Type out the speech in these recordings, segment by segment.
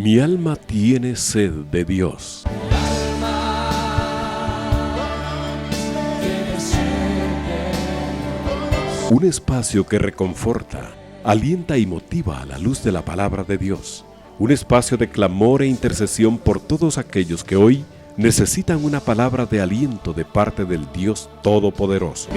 Mi alma tiene sed de Dios. Un espacio que reconforta, alienta y motiva a la luz de la palabra de Dios. Un espacio de clamor e intercesión por todos aquellos que hoy necesitan una palabra de aliento de parte del Dios Todopoderoso.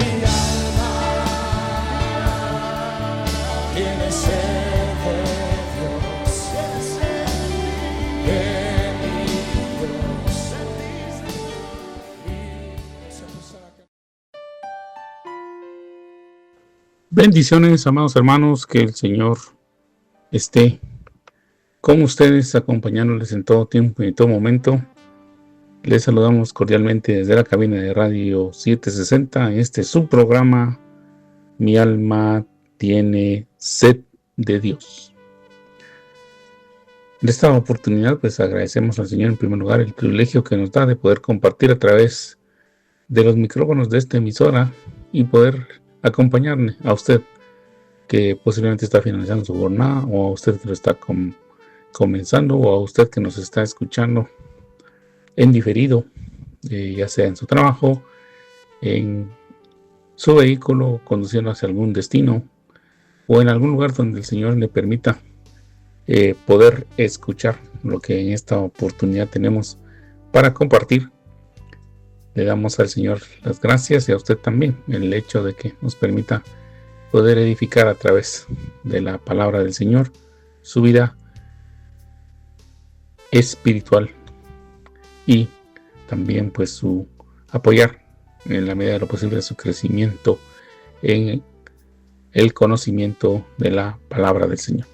Bendiciones, amados hermanos, que el Señor esté con ustedes, acompañándoles en todo tiempo y en todo momento. Les saludamos cordialmente desde la cabina de Radio 760, en este subprograma Mi alma tiene sed de Dios. En esta oportunidad, pues agradecemos al Señor en primer lugar el privilegio que nos da de poder compartir a través de los micrófonos de esta emisora y poder acompañarle a usted que posiblemente está finalizando su jornada, o a usted que lo está comenzando, o a usted que nos está escuchando en diferido, ya sea en su trabajo, en su vehículo, conduciendo hacia algún destino, o en algún lugar donde el Señor le permita poder escuchar lo que en esta oportunidad tenemos para compartir. Le damos al Señor las gracias y a usted también el hecho de que nos permita poder edificar a través de la palabra del Señor su vida espiritual y también pues su apoyar en la medida de lo posible su crecimiento en el conocimiento de la palabra del Señor.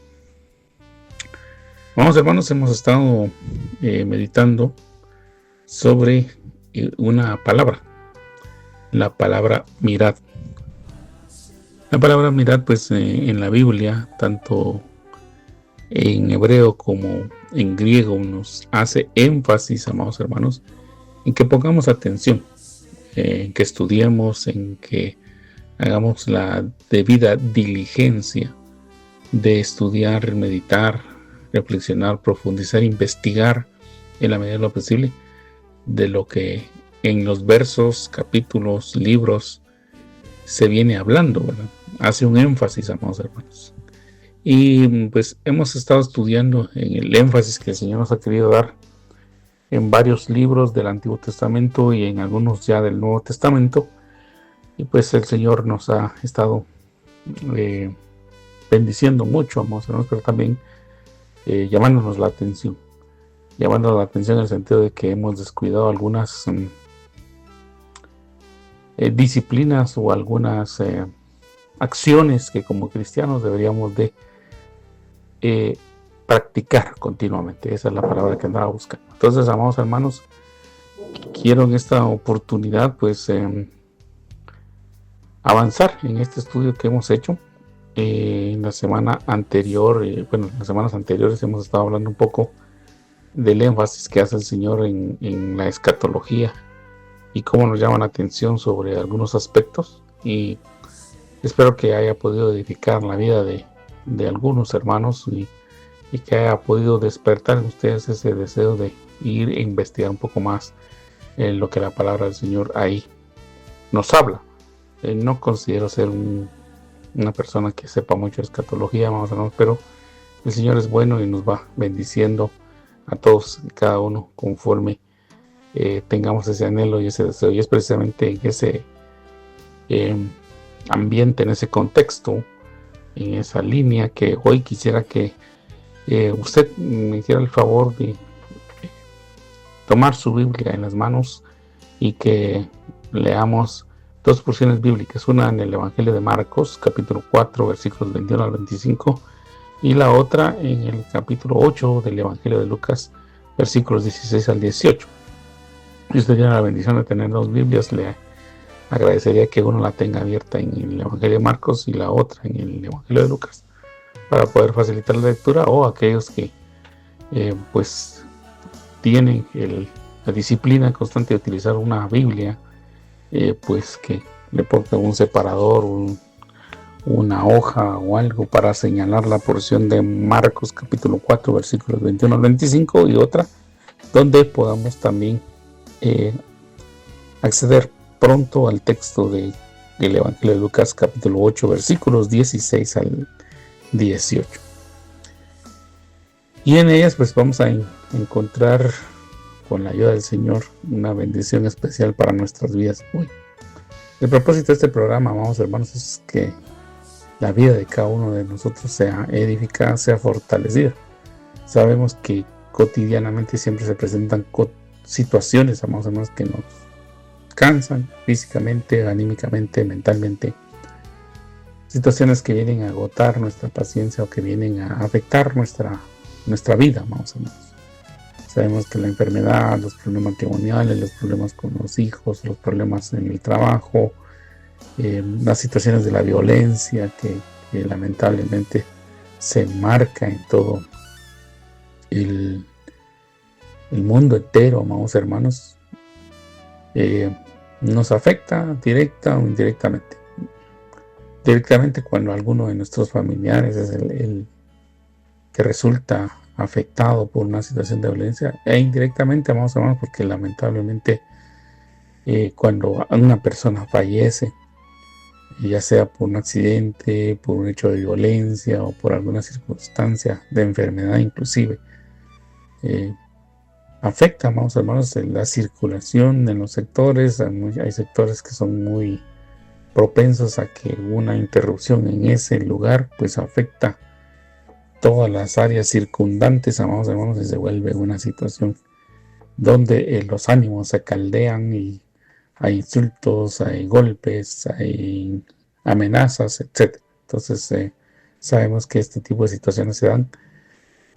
Vamos, hermanos, hemos estado meditando sobre una palabra, la palabra mirad. La palabra mirad, pues en la Biblia, tanto en hebreo como en griego, nos hace énfasis, amados hermanos, en que pongamos atención, en que estudiemos, en que hagamos la debida diligencia de estudiar, meditar, reflexionar, profundizar, investigar en la medida de lo posible de lo que en los versos, capítulos, libros se viene hablando, ¿verdad? Hace un énfasis, amados hermanos. Y pues hemos estado estudiando en el énfasis que el Señor nos ha querido dar en varios libros del Antiguo Testamento y en algunos ya del Nuevo Testamento. Y pues el Señor nos ha estado bendiciendo mucho, amados hermanos, pero también llamándonos la atención. Llamando la atención en el sentido de que hemos descuidado algunas disciplinas o algunas acciones que como cristianos deberíamos de practicar continuamente. Esa es la palabra que andaba buscando. Entonces, amados hermanos, quiero en esta oportunidad pues avanzar en este estudio que hemos hecho. En la semana anterior, en las semanas anteriores hemos estado hablando un poco del énfasis que hace el Señor en la escatología y cómo nos llama la atención sobre algunos aspectos, y espero que haya podido edificar la vida de algunos hermanos y que haya podido despertar en ustedes ese deseo de ir e investigar un poco más en lo que la palabra del Señor ahí nos habla. No considero ser una persona que sepa mucho de escatología, vamos a ver, pero el Señor es bueno y nos va bendiciendo a todos y cada uno conforme tengamos ese anhelo y ese deseo. Y es precisamente en ese ambiente, en ese contexto, en esa línea, que hoy quisiera que usted me hiciera el favor de tomar su Biblia en las manos y que leamos dos porciones bíblicas, una en el Evangelio de Marcos, capítulo 4, versículos 21 al 25, y la otra en el capítulo 8 del Evangelio de Lucas, versículos 16 al 18. Si usted tiene la bendición de tener dos Biblias, le agradecería que uno la tenga abierta en el Evangelio de Marcos y la otra en el Evangelio de Lucas, para poder facilitar la lectura, o aquellos que pues tienen la disciplina constante de utilizar una Biblia, pues que le pongan un separador, una hoja o algo para señalar la porción de Marcos capítulo 4 versículos 21 al 25 y otra donde podamos también acceder pronto al texto del Evangelio de Lucas capítulo 8 versículos 16 al 18. Y en ellas pues vamos a encontrar, con la ayuda del Señor, una bendición especial para nuestras vidas hoy. El propósito de este programa, amados hermanos, es que la vida de cada uno de nosotros sea edificada, sea fortalecida. Sabemos que cotidianamente siempre se presentan situaciones, amados hermanos, que nos cansan físicamente, anímicamente, mentalmente. Situaciones que vienen a agotar nuestra paciencia o que vienen a afectar nuestra vida, amados hermanos. Sabemos que la enfermedad, los problemas matrimoniales, los problemas con los hijos, los problemas en el trabajo, las situaciones de la violencia que lamentablemente se marca en todo el mundo entero, amados hermanos, nos afecta directa o indirectamente. Directamente cuando alguno de nuestros familiares es el que resulta afectado por una situación de violencia, e indirectamente, amados hermanos, porque lamentablemente cuando una persona fallece, ya sea por un accidente, por un hecho de violencia o por alguna circunstancia de enfermedad inclusive, afecta, amados hermanos, la circulación en los sectores. Hay sectores que son muy propensos a que una interrupción en ese lugar pues afecta todas las áreas circundantes, amados hermanos, y se vuelve una situación donde los ánimos se caldean y hay insultos, hay golpes, hay amenazas, etc. Entonces sabemos que este tipo de situaciones se dan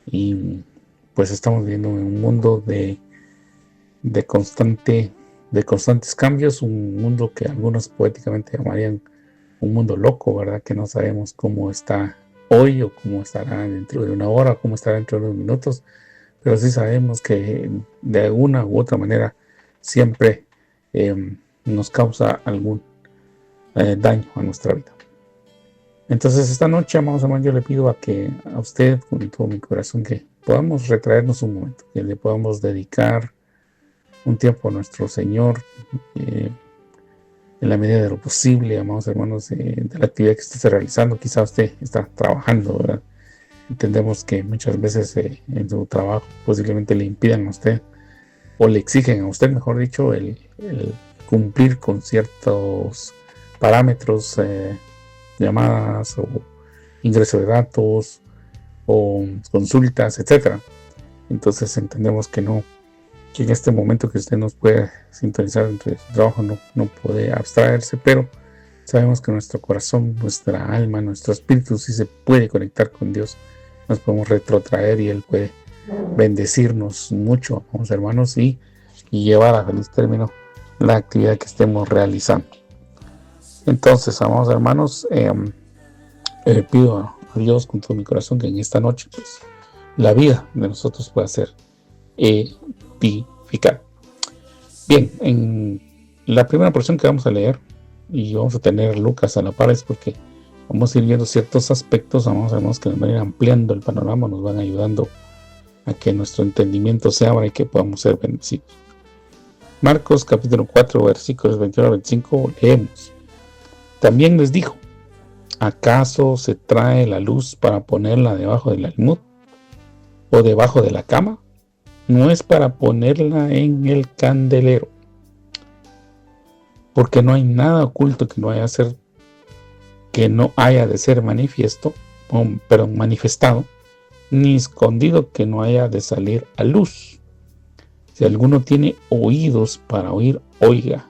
y pues estamos viviendo en un mundo de constantes cambios, un mundo que algunos poéticamente llamarían un mundo loco, ¿verdad? Que no sabemos cómo está hoy o cómo estará dentro de una hora, cómo estará dentro de unos minutos, pero sí sabemos que de alguna u otra manera siempre nos causa algún daño a nuestra vida. Entonces esta noche, amados hermanos, yo le pido a usted con todo mi corazón que podamos retraernos un momento, que le podamos dedicar un tiempo a nuestro Señor en la medida de lo posible, amados hermanos, de la actividad que esté realizando. Quizá usted está trabajando, ¿verdad? Entendemos que muchas veces en su trabajo posiblemente le impidan a usted o le exigen a usted, mejor dicho, el cumplir con ciertos parámetros, llamadas o ingreso de datos o consultas, etcétera. Entonces entendemos que en este momento que usted nos puede sintonizar entre su trabajo no puede abstraerse, pero sabemos que nuestro corazón, nuestra alma, nuestro espíritu sí se puede conectar con Dios. Nos podemos retrotraer y Él puede bendecirnos mucho, vamos hermanos, y llevar a feliz término la actividad que estemos realizando. Entonces, amados hermanos, pido a Dios con todo mi corazón que en esta noche pues, la vida de nosotros pueda ser edificada. Bien, en la primera porción que vamos a leer, y vamos a tener Lucas a la par, es porque vamos a ir viendo ciertos aspectos, amados hermanos, que nos van a ir ampliando el panorama, nos van ayudando a que nuestro entendimiento se abra y que podamos ser bendecidos. Marcos capítulo 4 versículos 21 a 25 leemos: También les dijo: ¿acaso se trae la luz para ponerla debajo del almud o debajo de la cama? No es para ponerla en el candelero, porque no hay nada oculto que no haya de ser manifestado, ni escondido que no haya de salir a luz. Si alguno tiene oídos para oír, oiga.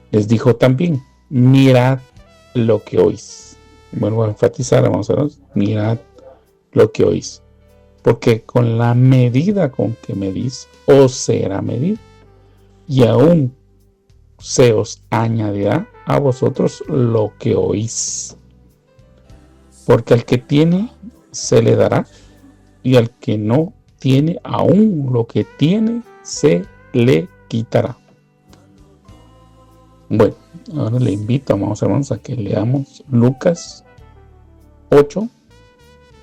Les dijo también: mirad lo que oís. Vuelvo a enfatizar, vamos a ver, mirad lo que oís. Porque con la medida con que medís, os será medido, y aún se os añadirá a vosotros lo que oís. Porque al que tiene, se le dará, y al que no tiene, aún lo que tiene, se le quitará. Bueno, Ahora le invito, amados hermanos, a que leamos Lucas 8,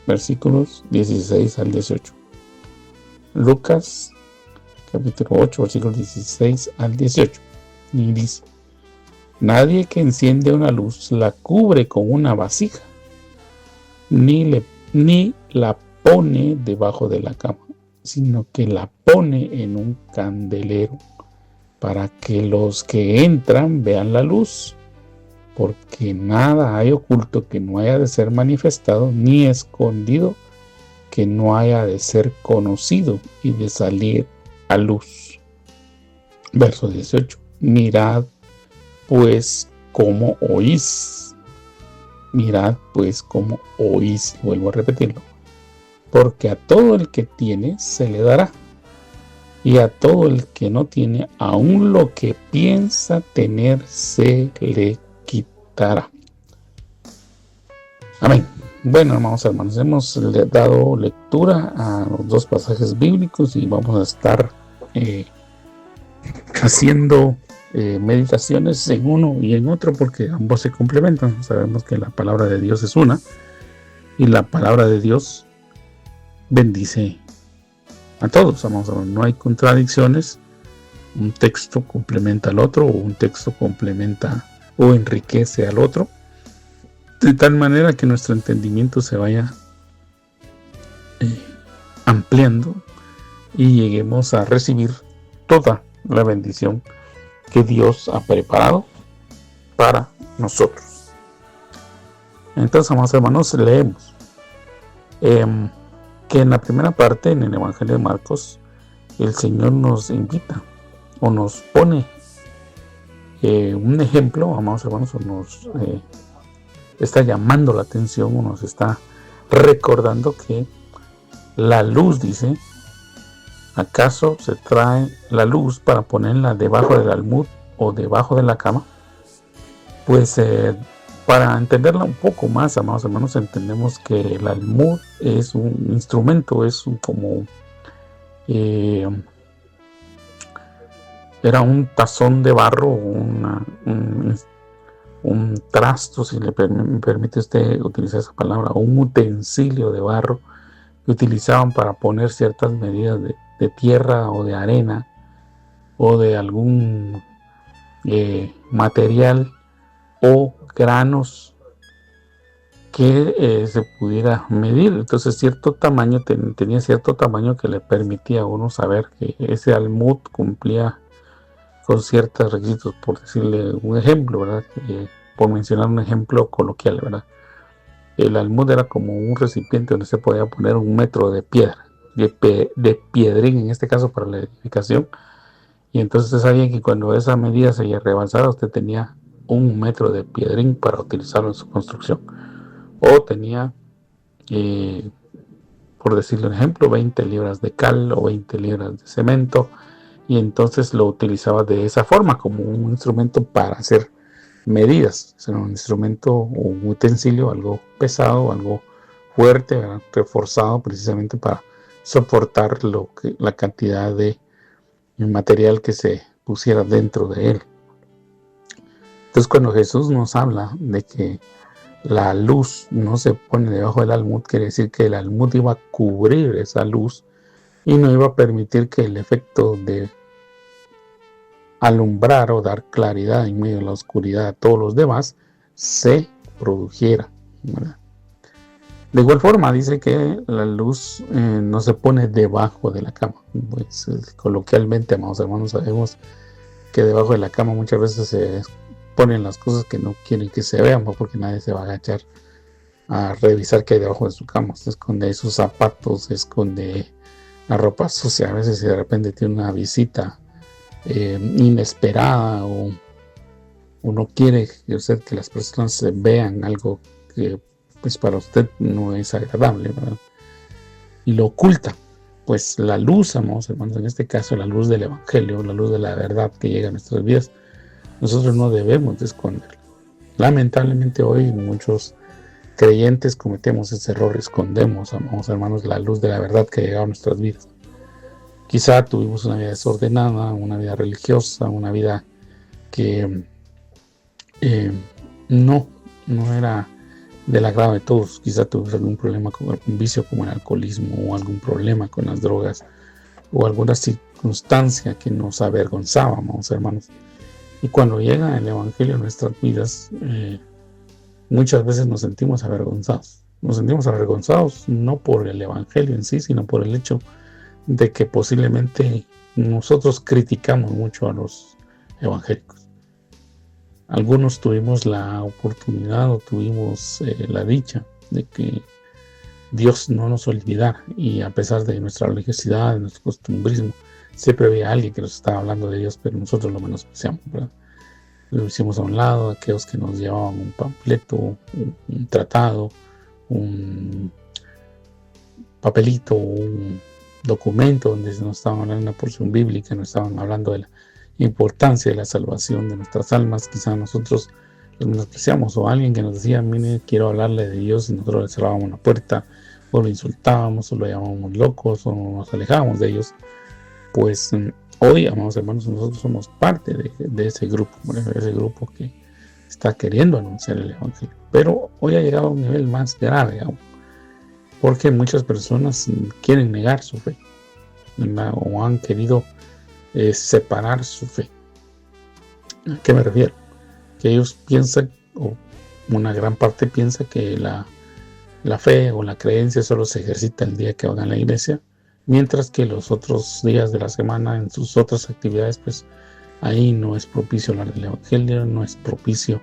versículos 16 al 18. Lucas capítulo 8, versículos 16 al 18. Y dice: nadie que enciende una luz la cubre con una vasija, ni la pone debajo de la cama, sino que la pone en un candelero, para que los que entran vean la luz. Porque nada hay oculto que no haya de ser manifestado, ni escondido que no haya de ser conocido y de salir a luz. Verso 18. Mirad pues cómo oís. Mirad pues cómo oís. Vuelvo a repetirlo. Porque a todo el que tiene se le dará, y a todo el que no tiene, aún lo que piensa tener se le quitará. Amén. Bueno, hermanos, hemos dado lectura a los dos pasajes bíblicos y vamos a estar haciendo meditaciones en uno y en otro, porque ambos se complementan. Sabemos que la palabra de Dios es una, y la palabra de Dios bendice a todos, no hay contradicciones. Un texto complementa al otro, o un texto complementa o enriquece al otro, de tal manera que nuestro entendimiento se vaya ampliando y lleguemos a recibir toda la bendición que Dios ha preparado para nosotros. Entonces, amados hermanos, leemos que en la primera parte, en el Evangelio de Marcos, el Señor nos invita o nos pone un ejemplo, amados hermanos, o nos está llamando la atención, o nos está recordando que la luz, dice: ¿acaso se trae la luz para ponerla debajo del almud o debajo de la cama? Pues para entenderla un poco más, amados hermanos, entendemos que el almud es un instrumento, era un tazón de barro, un trasto, si me permite usted utilizar esa palabra, un utensilio de barro que utilizaban para poner ciertas medidas de tierra o de arena o de algún material o granos que se pudiera medir. Entonces cierto tamaño tenía cierto tamaño que le permitía a uno saber que ese almud cumplía con ciertos requisitos, por decirle un ejemplo, ¿verdad? Por mencionar un ejemplo coloquial, ¿verdad? El almud era como un recipiente donde se podía poner 1 metro de piedra, de piedrín en este caso para la edificación, y entonces usted sabía que cuando esa medida se rebasara, usted tenía 1 metro de piedrín para utilizarlo en su construcción, o tenía, por decirle un ejemplo, 20 libras de cal o 20 libras de cemento, y entonces lo utilizaba de esa forma como un instrumento para hacer medidas. Era un instrumento o un utensilio algo pesado, algo fuerte, ¿verdad? Reforzado precisamente para soportar la cantidad de material que se pusiera dentro de él. Entonces, cuando Jesús nos habla de que la luz no se pone debajo del almud, quiere decir que el almud iba a cubrir esa luz y no iba a permitir que el efecto de alumbrar o dar claridad en medio de la oscuridad a todos los demás se produjera, ¿verdad? De igual forma dice que la luz no se pone debajo de la cama. Pues coloquialmente, amados hermanos, sabemos que debajo de la cama muchas veces se ponen las cosas que no quieren que se vean, porque nadie se va a agachar a revisar qué hay debajo de su cama. Se esconde sus zapatos, se esconde la ropa sucia. A veces, si de repente tiene una visita inesperada, o no quiere que las personas vean algo que pues para usted no es agradable, ¿verdad? Y lo oculta. Pues la luz, amados hermanos, en este caso la luz del Evangelio, la luz de la verdad que llega a nuestras vidas, nosotros no debemos de esconderla. Lamentablemente hoy muchos creyentes cometemos ese error, escondemos, amados hermanos, la luz de la verdad que llega a nuestras vidas. Quizá tuvimos una vida desordenada, una vida religiosa, una vida que eh, no, no era del agrado de todos. Quizá tuvimos algún problema con algún vicio como el alcoholismo, o algún problema con las drogas, o alguna circunstancia que nos avergonzábamos, hermanos. Y cuando llega el Evangelio a nuestras vidas, muchas veces nos sentimos avergonzados. Nos sentimos avergonzados no por el Evangelio en sí, sino por el hecho de que posiblemente nosotros criticamos mucho a los evangélicos. Algunos tuvimos la oportunidad o tuvimos la dicha de que Dios no nos olvidara, y a pesar de nuestra religiosidad, de nuestro costumbrismo, siempre había alguien que nos estaba hablando de Dios, pero nosotros lo menospreciamos, ¿verdad? Lo hicimos a un lado, aquellos que nos llevaban un panfleto, un tratado, un papelito, un documento donde nos estaban hablando de una porción bíblica, nos estaban hablando de la importancia de la salvación de nuestras almas. Quizá nosotros los menospreciamos, o alguien que nos decía, mire, quiero hablarle de Dios, y nosotros le cerrábamos la puerta, o lo insultábamos, o lo llamábamos locos, o nos alejábamos de ellos. Pues hoy, amados hermanos, nosotros somos parte de ese grupo, de ese grupo que está queriendo anunciar el Evangelio. Pero hoy ha llegado a un nivel más grave aún, porque muchas personas quieren negar su fe, ¿verdad? O han querido separar su fe. ¿A qué me refiero? Que ellos piensan, o una gran parte piensa, que la fe o la creencia solo se ejercita el día que van a la iglesia, mientras que los otros días de la semana, en sus otras actividades, pues ahí no es propicio hablar del Evangelio, no es propicio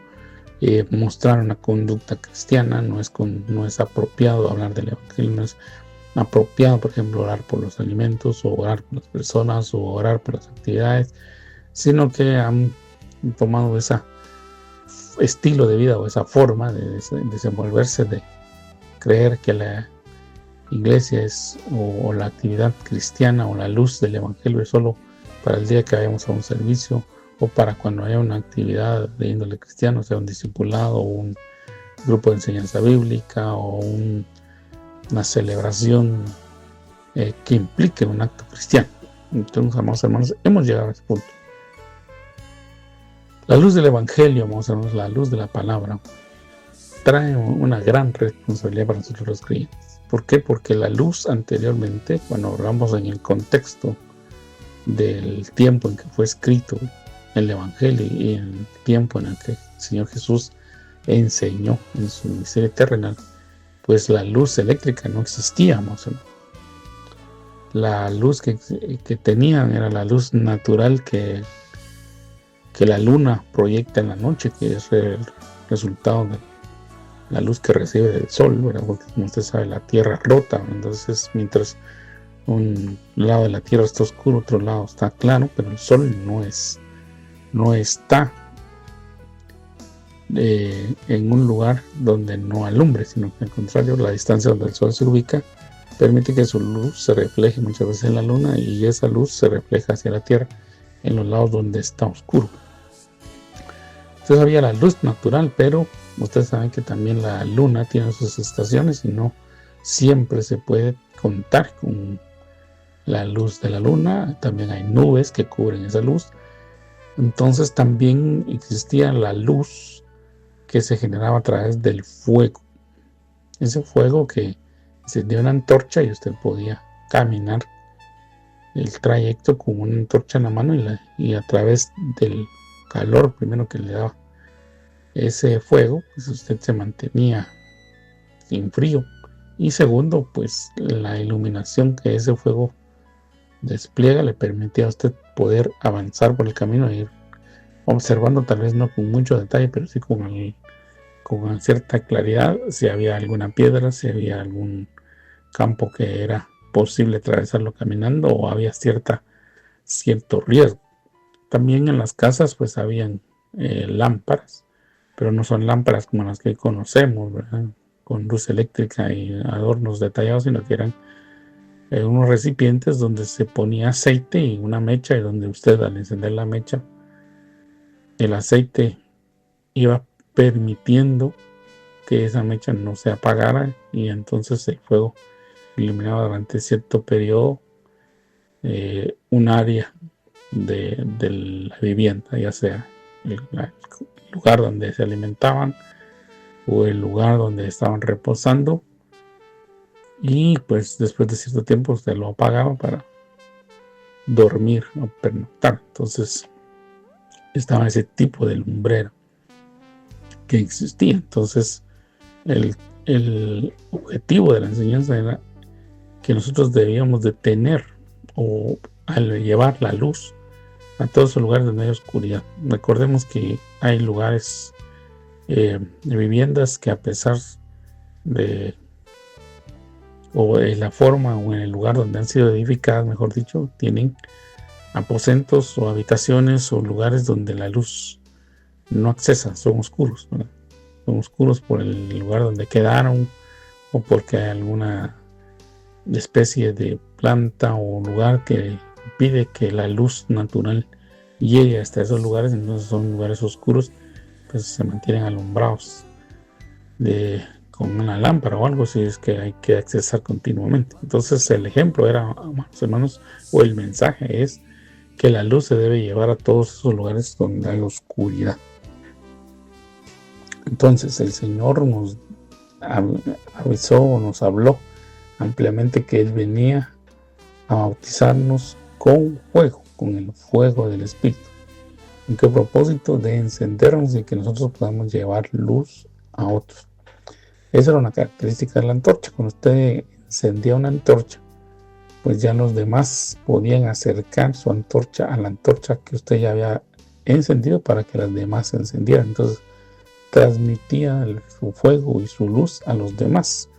mostrar una conducta cristiana, no es apropiado hablar del Evangelio, no es apropiado, por ejemplo, orar por los alimentos, o orar por las personas, o orar por las actividades, sino que han tomado ese estilo de vida o esa forma de desenvolverse, de creer que la iglesia es, o la actividad cristiana, o la luz del Evangelio es solo para el día que vayamos a un servicio, o para cuando haya una actividad de índole cristiano, sea un discipulado, o un grupo de enseñanza bíblica, o una celebración que implique un acto cristiano. Entonces, amados hermanos, hemos llegado a ese punto. La luz del Evangelio, amados hermanos, la luz de la palabra, trae una gran responsabilidad para nosotros los creyentes. ¿Por qué? Porque la luz anteriormente, cuando hablamos en el contexto del tiempo en que fue escrito el Evangelio, y en el tiempo en el que el Señor Jesús enseñó en su ministerio terrenal, pues la luz eléctrica no existía, amados hermanos. La luz que tenían era la luz natural que la luna proyecta en la noche, que es el resultado de la luz que recibe del sol, ¿verdad? Porque, como usted sabe, la tierra rota, entonces mientras un lado de la tierra está oscuro, otro lado está claro, pero el sol no está en un lugar donde no alumbre, sino que al contrario, la distancia donde el sol se ubica permite que su luz se refleje muchas veces en la luna, y esa luz se refleja hacia la tierra en los lados donde está oscuro. Entonces había la luz natural, pero ustedes saben que también la luna tiene sus estaciones, y no siempre se puede contar con la luz de la luna. También hay nubes que cubren esa luz. Entonces también existía la luz que se generaba a través del fuego. Ese fuego que encendía una antorcha, y usted podía caminar el trayecto con una antorcha en la mano, y a través del calor primero que le daba ese fuego, pues usted se mantenía sin frío, y segundo, pues la iluminación que ese fuego despliega le permitía a usted poder avanzar por el camino, e ir observando, tal vez no con mucho detalle, pero sí con cierta claridad, si había alguna piedra, si había algún campo que era posible atravesarlo caminando, o había cierto riesgo. También en las casas pues habían lámparas, pero no son lámparas como las que conocemos, ¿verdad?, con luz eléctrica y adornos detallados, sino que eran unos recipientes donde se ponía aceite y una mecha, y donde usted, al encender la mecha, el aceite iba permitiendo que esa mecha no se apagara, y entonces el fuego iluminaba durante cierto periodo un área de la vivienda, ya sea el lugar donde se alimentaban o el lugar donde estaban reposando, y pues después de cierto tiempo se lo apagaba para dormir o pernoctar. Entonces estaba ese tipo de lumbrera que existía. Entonces el objetivo de la enseñanza era que nosotros debíamos de tener, o al llevar la luz a todos esos lugares donde hay oscuridad. Recordemos que hay lugares, de viviendas que, a pesar de o de la forma o en el lugar donde han sido edificadas, mejor dicho, tienen aposentos o habitaciones o lugares donde la luz no accesa, son oscuros, ¿verdad? Son oscuros por el lugar donde quedaron, o porque hay alguna especie de planta o lugar que impide que la luz natural llegue hasta esos lugares. Entonces son lugares oscuros, pues se mantienen alumbrados con una lámpara o algo, si es que hay que accesar continuamente. Entonces el ejemplo era, hermanos, o el mensaje es que la luz se debe llevar a todos esos lugares donde hay oscuridad. Entonces el Señor nos avisó o nos habló ampliamente que Él venía a bautizarnos con fuego, con el fuego del Espíritu. ¿En qué propósito? De encendernos y que nosotros podamos llevar luz a otros. Esa era una característica de la antorcha. Cuando usted encendía una antorcha, pues ya los demás podían acercar su antorcha a la antorcha que usted ya había encendido para que las demás se encendieran. Entonces transmitía su fuego y su luz a los demás.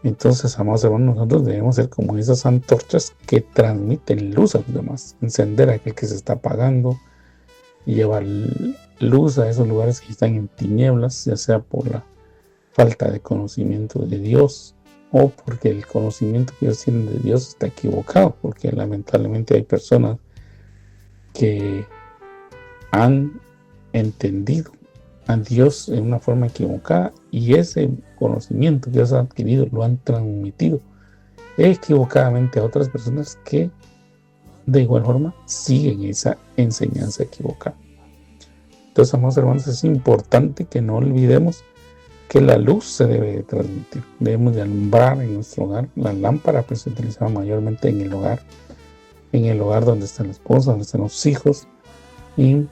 Entonces, amados hermanos, nosotros debemos ser como esas antorchas que transmiten luz a los demás, encender a aquel que se está apagando y llevar luz a esos lugares que están en tinieblas, ya sea por la falta de conocimiento de Dios o porque el conocimiento que ellos tienen de Dios está equivocado, porque lamentablemente hay personas que han entendido a Dios en una forma equivocada, y ese conocimiento que ellos han adquirido lo han transmitido equivocadamente a otras personas que de igual forma siguen esa enseñanza equivocada. Entonces, amados hermanos, es importante que no olvidemos que la luz se debe de transmitir. Debemos de alumbrar en nuestro hogar. La lámpara pues se utilizaba mayormente en el hogar donde está la esposa, donde están los hijos, y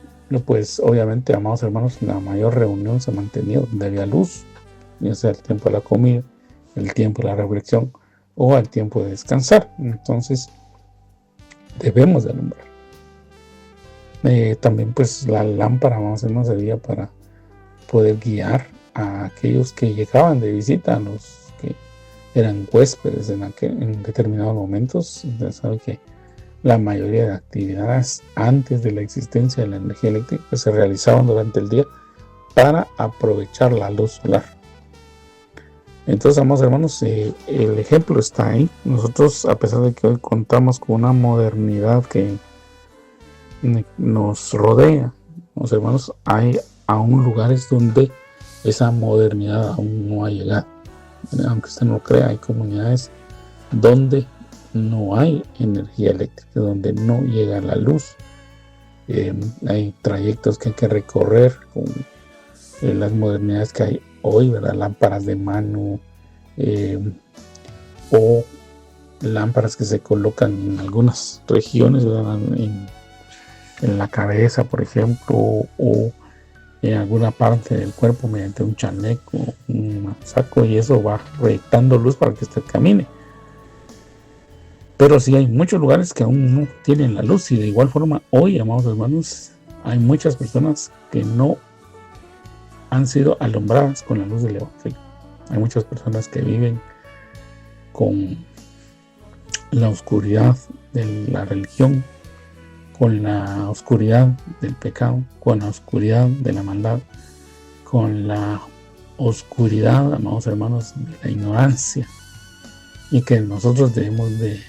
pues obviamente, amados hermanos, la mayor reunión se ha mantenido donde había luz, ya sea el tiempo de la comida, el tiempo de la reflexión o el tiempo de descansar. Entonces debemos de alumbrar. También pues la lámpara, amados hermanos, servía para poder guiar a aquellos que llegaban de visita, a los que eran huéspedes en determinados momentos. Usted sabe que la mayoría de actividades antes de la existencia de la energía eléctrica pues se realizaban durante el día para aprovechar la luz solar. Entonces, amados hermanos, el ejemplo está ahí. Nosotros, a pesar de que hoy contamos con una modernidad que nos rodea, amados hermanos, hay aún lugares donde esa modernidad aún no ha llegado. Aunque usted no lo crea, hay comunidades donde no hay energía eléctrica, donde no llega la luz. Hay trayectos que hay que recorrer con las modernidades que hay hoy, ¿verdad? Lámparas de mano, o lámparas que se colocan en algunas regiones, ¿verdad? En la cabeza, por ejemplo, o en alguna parte del cuerpo mediante un chaleco, un saco, y eso va proyectando luz para que usted camine. Pero sí hay muchos lugares que aún no tienen la luz, y de igual forma hoy, amados hermanos, hay muchas personas que no han sido alumbradas con la luz del Evangelio. Hay muchas personas que viven con la oscuridad de la religión, con la oscuridad del pecado, con la oscuridad de la maldad, con la oscuridad, amados hermanos, de la ignorancia, y que nosotros debemos de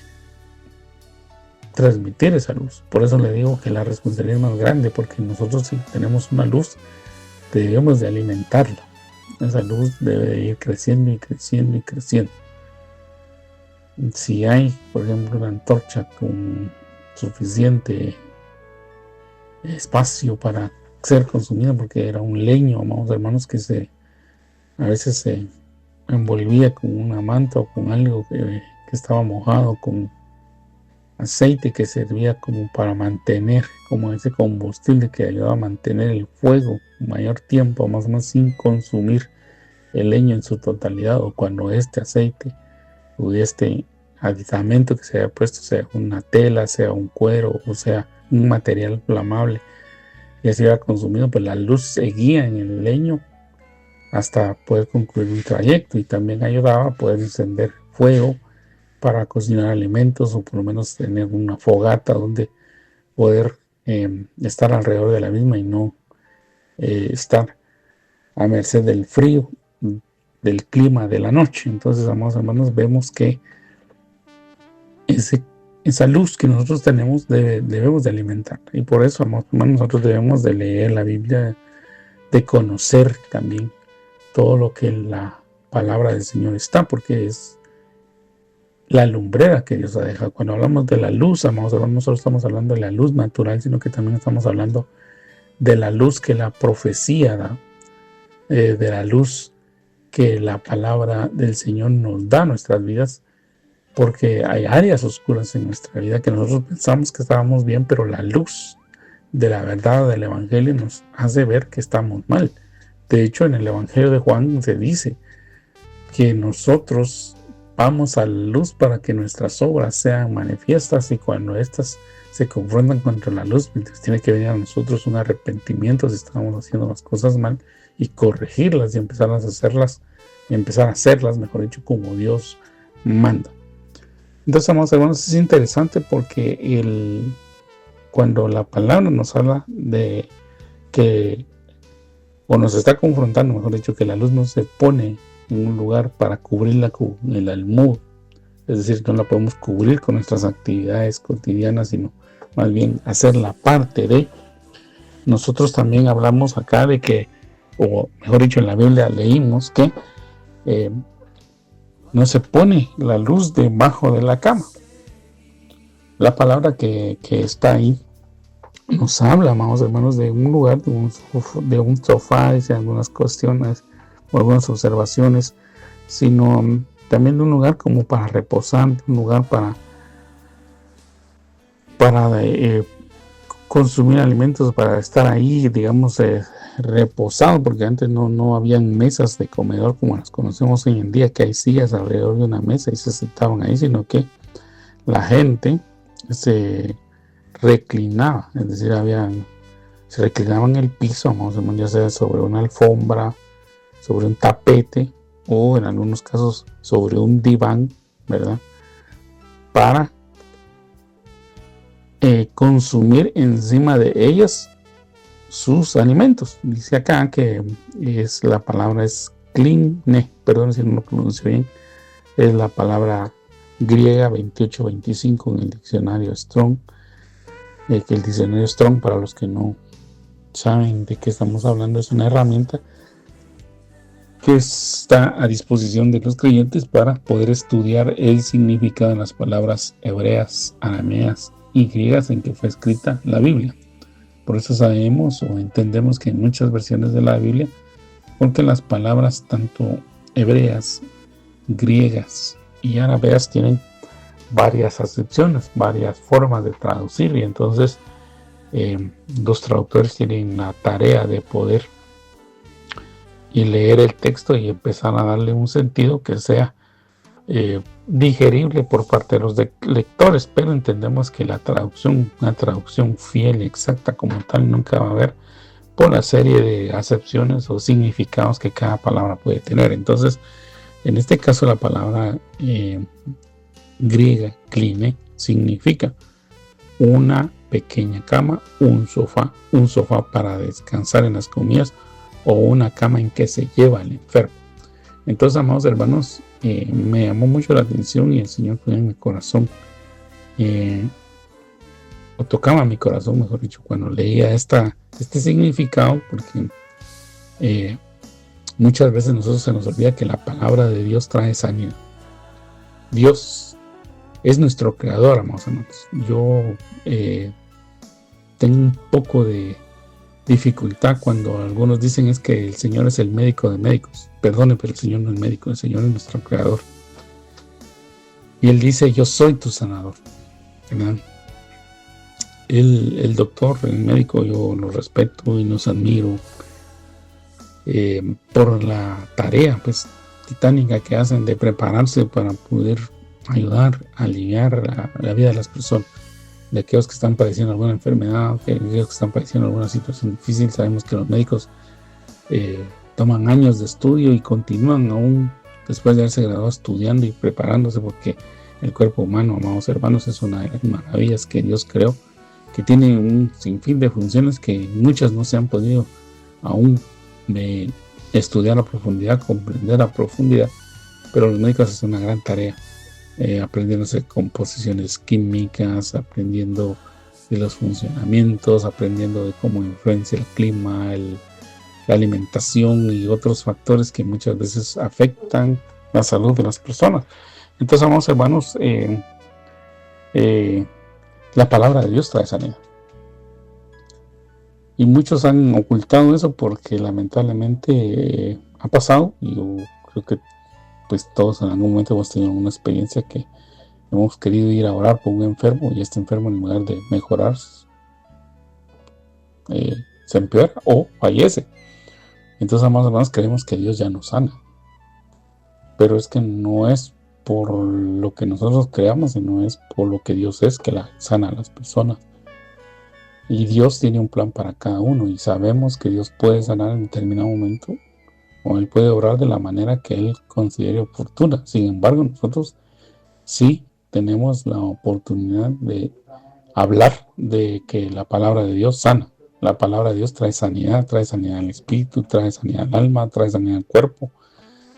transmitir esa luz. Por eso le digo que la responsabilidad es más grande, porque nosotros, si tenemos una luz, debemos de alimentarla. Esa luz debe de ir creciendo y creciendo y creciendo. Si hay, por ejemplo, una antorcha con suficiente espacio para ser consumida porque era un leño, amados hermanos, que a veces se envolvía con una manta o con algo que estaba mojado con aceite, que servía como para mantener, como ese combustible que ayudaba a mantener el fuego mayor tiempo, más o menos, sin consumir el leño en su totalidad, o cuando este aceite o este aditamento que se haya puesto, sea una tela, sea un cuero, o sea un material flamable, y así era consumido, pues la luz seguía en el leño hasta poder concluir un trayecto, y también ayudaba a poder encender fuego para cocinar alimentos, o por lo menos tener una fogata donde poder estar alrededor de la misma y no estar a merced del frío, del clima de la noche. Entonces, amados hermanos, vemos que esa luz que nosotros tenemos debemos de alimentar, y por eso, amados hermanos, nosotros debemos de leer la Biblia, de conocer también todo lo que la palabra del Señor está, porque es la lumbrera que Dios ha dejado. Cuando hablamos de la luz, amados hermanos, no solo estamos hablando de la luz natural, sino que también estamos hablando de la luz que la profecía da, de la luz que la palabra del Señor nos da a nuestras vidas, porque hay áreas oscuras en nuestra vida que nosotros pensamos que estábamos bien, pero la luz de la verdad del Evangelio nos hace ver que estamos mal. De hecho, en el Evangelio de Juan se dice que nosotros vamos a la luz para que nuestras obras sean manifiestas, y cuando éstas se confrontan contra la luz, pues tiene que venir a nosotros un arrepentimiento si estamos haciendo las cosas mal, y corregirlas y empezar a hacerlas, mejor dicho, como Dios manda. Entonces, amados hermanos, es interesante porque cuando la palabra nos habla de que, o nos está confrontando, mejor dicho, que la luz no se pone en un lugar para cubrirla con el almud, es decir, no la podemos cubrir con nuestras actividades cotidianas, sino más bien hacerla parte de. Nosotros también hablamos acá de que, o mejor dicho, en la Biblia leímos que no se pone la luz debajo de la cama. La palabra que está ahí nos habla, amados hermanos, de un lugar, de un sofá, dice algunas cuestiones o algunas observaciones, sino también de un lugar como para reposar, un lugar para consumir alimentos, para estar ahí, digamos, reposado, porque antes no habían mesas de comedor como las conocemos hoy en día, que hay sillas alrededor de una mesa y se sentaban ahí, sino que la gente se reclinaba, es decir, se reclinaban en el piso, ya sea sobre una alfombra, sobre un tapete, o en algunos casos sobre un diván, ¿verdad? Para consumir encima de ellas sus alimentos. Dice acá que la palabra es kline, perdón si no lo pronuncio bien, es la palabra griega 2825 en el diccionario Strong, que el diccionario Strong, para los que no saben de qué estamos hablando, es una herramienta que está a disposición de los creyentes para poder estudiar el significado de las palabras hebreas, arameas y griegas en que fue escrita la Biblia. Por eso sabemos o entendemos que en muchas versiones de la Biblia, porque las palabras tanto hebreas, griegas y arameas tienen varias acepciones, varias formas de traducir, y entonces los traductores tienen la tarea de poder y leer el texto y empezar a darle un sentido que sea digerible por parte de los lectores, pero entendemos que una traducción fiel y exacta como tal nunca va a haber, por la serie de acepciones o significados que cada palabra puede tener. Entonces, en este caso la palabra griega kline significa una pequeña cama, un sofá para descansar en las comidas, o una cama en que se lleva al enfermo. Entonces, amados hermanos, me llamó mucho la atención, y el Señor ponía en mi corazón, o tocaba mi corazón, mejor dicho, cuando leía este significado, porque muchas veces nosotros se nos olvida que la palabra de Dios trae sanidad. Dios es nuestro creador, amados hermanos. Yo tengo un poco de dificultad cuando algunos dicen es que el Señor es el médico de médicos. Perdone, pero el Señor no es médico, el Señor es nuestro creador. Y Él dice, yo soy tu sanador, ¿verdad? El doctor, el médico, yo lo respeto y los admiro por la tarea pues titánica que hacen de prepararse para poder ayudar a aliviar la vida de las personas, de aquellos que están padeciendo alguna enfermedad, de aquellos que están padeciendo alguna situación difícil. Sabemos que los médicos toman años de estudio y continúan aún después de haberse graduado estudiando y preparándose, porque el cuerpo humano, amados hermanos, es una de las maravillas que Dios creó, que tiene un sinfín de funciones que muchas no se han podido aún estudiar a profundidad, comprender a profundidad, pero los médicos hacen una gran tarea, aprendiéndose composiciones químicas, aprendiendo de los funcionamientos, aprendiendo de cómo influencia el clima, la alimentación y otros factores que muchas veces afectan la salud de las personas. Entonces, amados hermanos, la palabra de Dios trae sanidad. Y muchos han ocultado eso porque lamentablemente ha pasado. Y yo creo que pues todos en algún momento hemos tenido una experiencia que hemos querido ir a orar por un enfermo y este enfermo, en lugar de mejorar, se empeora o fallece. Entonces, amados hermanos, creemos que Dios ya nos sana. Pero es que no es por lo que nosotros creamos, sino es por lo que Dios es que sana a las personas. Y Dios tiene un plan para cada uno y sabemos que Dios puede sanar en determinado momento o Él puede obrar de la manera que Él considere oportuna. Sin embargo, nosotros sí tenemos la oportunidad de hablar de que la palabra de Dios sana. La palabra de Dios trae sanidad al espíritu, trae sanidad al alma, trae sanidad al cuerpo,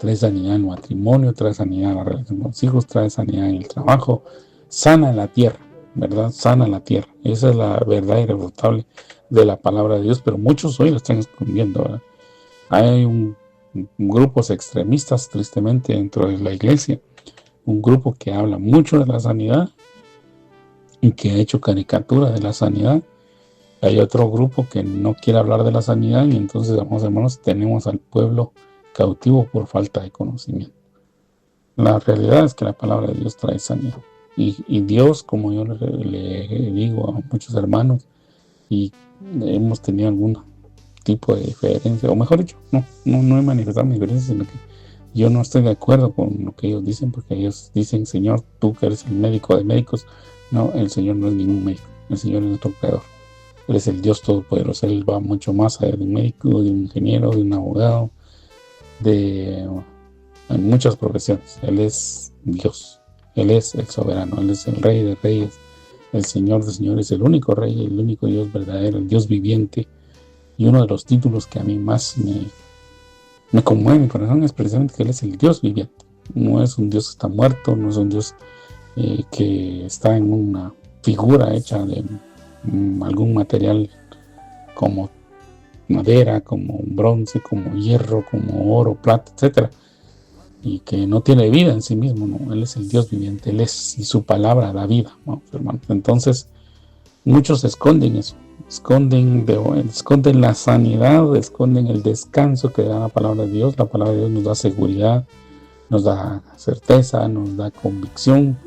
trae sanidad al matrimonio, trae sanidad a la relación con los hijos, trae sanidad en el trabajo, sana en la tierra, ¿verdad? Sana la tierra. Esa es la verdad irrefutable de la palabra de Dios, pero muchos hoy la están escondiendo, ¿verdad? Hay grupos extremistas, tristemente, dentro de la iglesia, un grupo que habla mucho de la sanidad y que ha hecho caricatura de la sanidad. Hay otro grupo que no quiere hablar de la sanidad y entonces, amados hermanos, tenemos al pueblo cautivo por falta de conocimiento. La realidad es que la palabra de Dios trae sanidad. Y Dios, como yo le digo a muchos hermanos, y hemos tenido algún tipo de diferencia, o mejor dicho, no he manifestado mi diferencia, sino que yo no estoy de acuerdo con lo que ellos dicen, porque ellos dicen, Señor, tú que eres el médico de médicos. No, el Señor no es ningún médico, el Señor es nuestro creador. Él es el Dios todopoderoso. Él va mucho más allá de un médico, de un ingeniero, de un abogado, de muchas profesiones. Él es Dios, Él es el soberano, Él es el Rey de Reyes, el Señor de Señores, el único Rey, el único Dios verdadero, el Dios viviente. Y uno de los títulos que a mí más me conmueve mi corazón es precisamente que Él es el Dios viviente. No es un Dios que está muerto, no es un Dios que está en una figura hecha de algún material como madera, como bronce, como hierro, como oro, plata, etcétera, y que no tiene vida en sí mismo. No, Él es el Dios viviente, Él es, y su palabra da vida, ¿no, hermanos? Entonces muchos esconden eso, esconden la sanidad, esconden el descanso que da la palabra de Dios. La palabra de Dios nos da seguridad, nos da certeza, nos da convicción.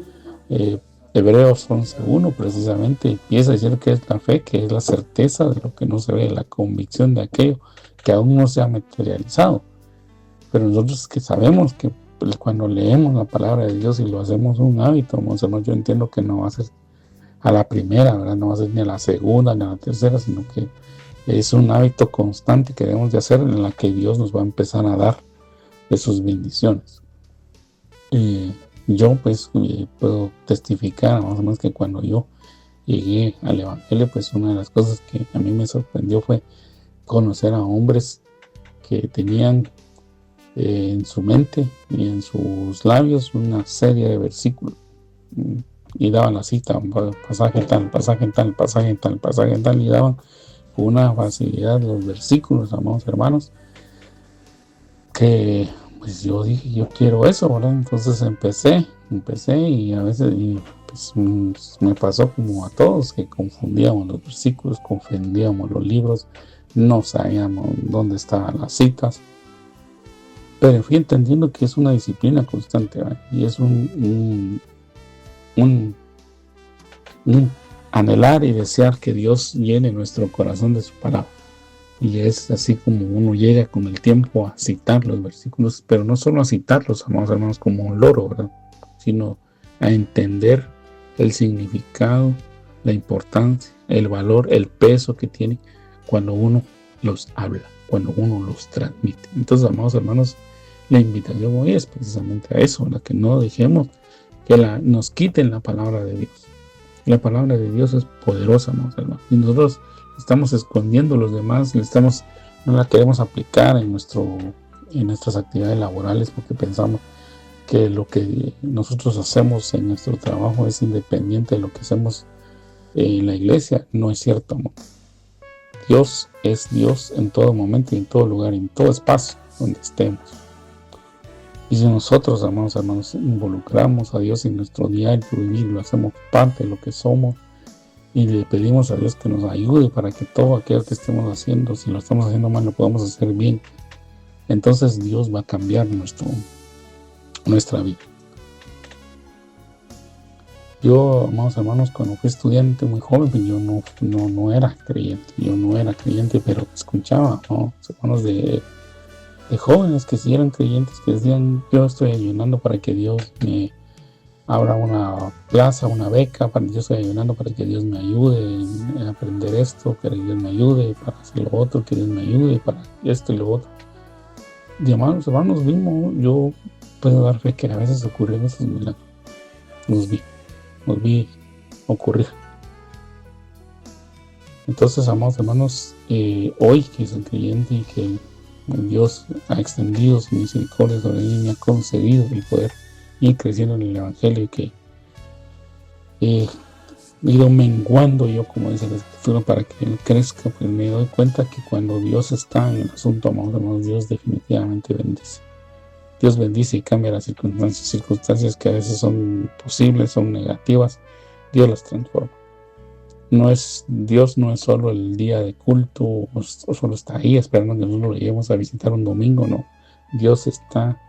Hebreos 11:1 precisamente empieza a decir que es la fe, que es la certeza de lo que no se ve, la convicción de aquello que aún no se ha materializado. Pero nosotros que sabemos que cuando leemos la palabra de Dios y lo hacemos un hábito, yo entiendo que no va a ser a la primera, ¿verdad? No va a ser ni a la segunda ni a la tercera, sino que es un hábito constante que debemos de hacer, en la que Dios nos va a empezar a dar de sus bendiciones. Yo pues puedo testificar más o menos que cuando yo llegué al Evangelio, pues una de las cosas que a mí me sorprendió fue conocer a hombres que tenían en su mente y en sus labios una serie de versículos y daban la cita, pasaje tal, pasaje tal, pasaje tal, pasaje tal, y daban con una facilidad los versículos, amados hermanos, que pues yo dije, yo quiero eso, ¿verdad? Entonces empecé y a veces pues, me pasó como a todos, que confundíamos los versículos, confundíamos los libros, no sabíamos dónde estaban las citas, pero fui entendiendo que es una disciplina constante, ¿verdad? Y es un anhelar y desear que Dios llene nuestro corazón de su palabra. Y es así como uno llega con el tiempo a citar los versículos, pero no solo a citarlos, amados hermanos, como un loro, ¿verdad? Sino a entender el significado, la importancia, el valor, el peso que tiene cuando uno los habla, cuando uno los transmite. Entonces, amados hermanos, la invitación hoy es precisamente a eso, a que no dejemos que nos quiten la palabra de Dios. La palabra de Dios es poderosa, amados hermanos, y nosotros estamos escondiendo los demás, no la queremos aplicar en nuestras actividades laborales porque pensamos que lo que nosotros hacemos en nuestro trabajo es independiente de lo que hacemos en la iglesia. No es cierto, amor. Dios es Dios en todo momento y en todo lugar, en todo espacio donde estemos. Y si nosotros, amados hermanos, involucramos a Dios en nuestro diario vivir, lo hacemos parte de lo que somos y le pedimos a Dios que nos ayude para que todo aquello que estemos haciendo, si lo estamos haciendo mal, lo podamos hacer bien, entonces Dios va a cambiar nuestra vida. Yo, amados hermanos, cuando fui estudiante muy joven, pues yo no era creyente, pero escuchaba, ¿no?, hermanos de jóvenes que sí eran creyentes, que decían: yo estoy ayunando para que Dios me abra una plaza, una beca, yo estoy ayunando para que Dios me ayude en aprender esto, que Dios me ayude para hacer lo otro, que Dios me ayude para esto y lo otro. Y amados hermanos, yo puedo dar fe que a veces ocurren esos milagros. Los vi ocurrir. Entonces, amados hermanos, hoy que soy creyente y que Dios ha extendido su misericordia sobre mí, me ha concedido el poder ir creciendo en el evangelio, y que he ido menguando yo, como dice la escritura, para que él crezca. Pues me doy cuenta que cuando Dios está en el asunto, amados hermanos, Dios definitivamente bendice. Dios bendice y cambia las circunstancias que a veces son posibles, son negativas. Dios las transforma. Dios no es solo el día de culto o solo está ahí esperando que nosotros lo lleguemos a visitar un domingo, no. Dios está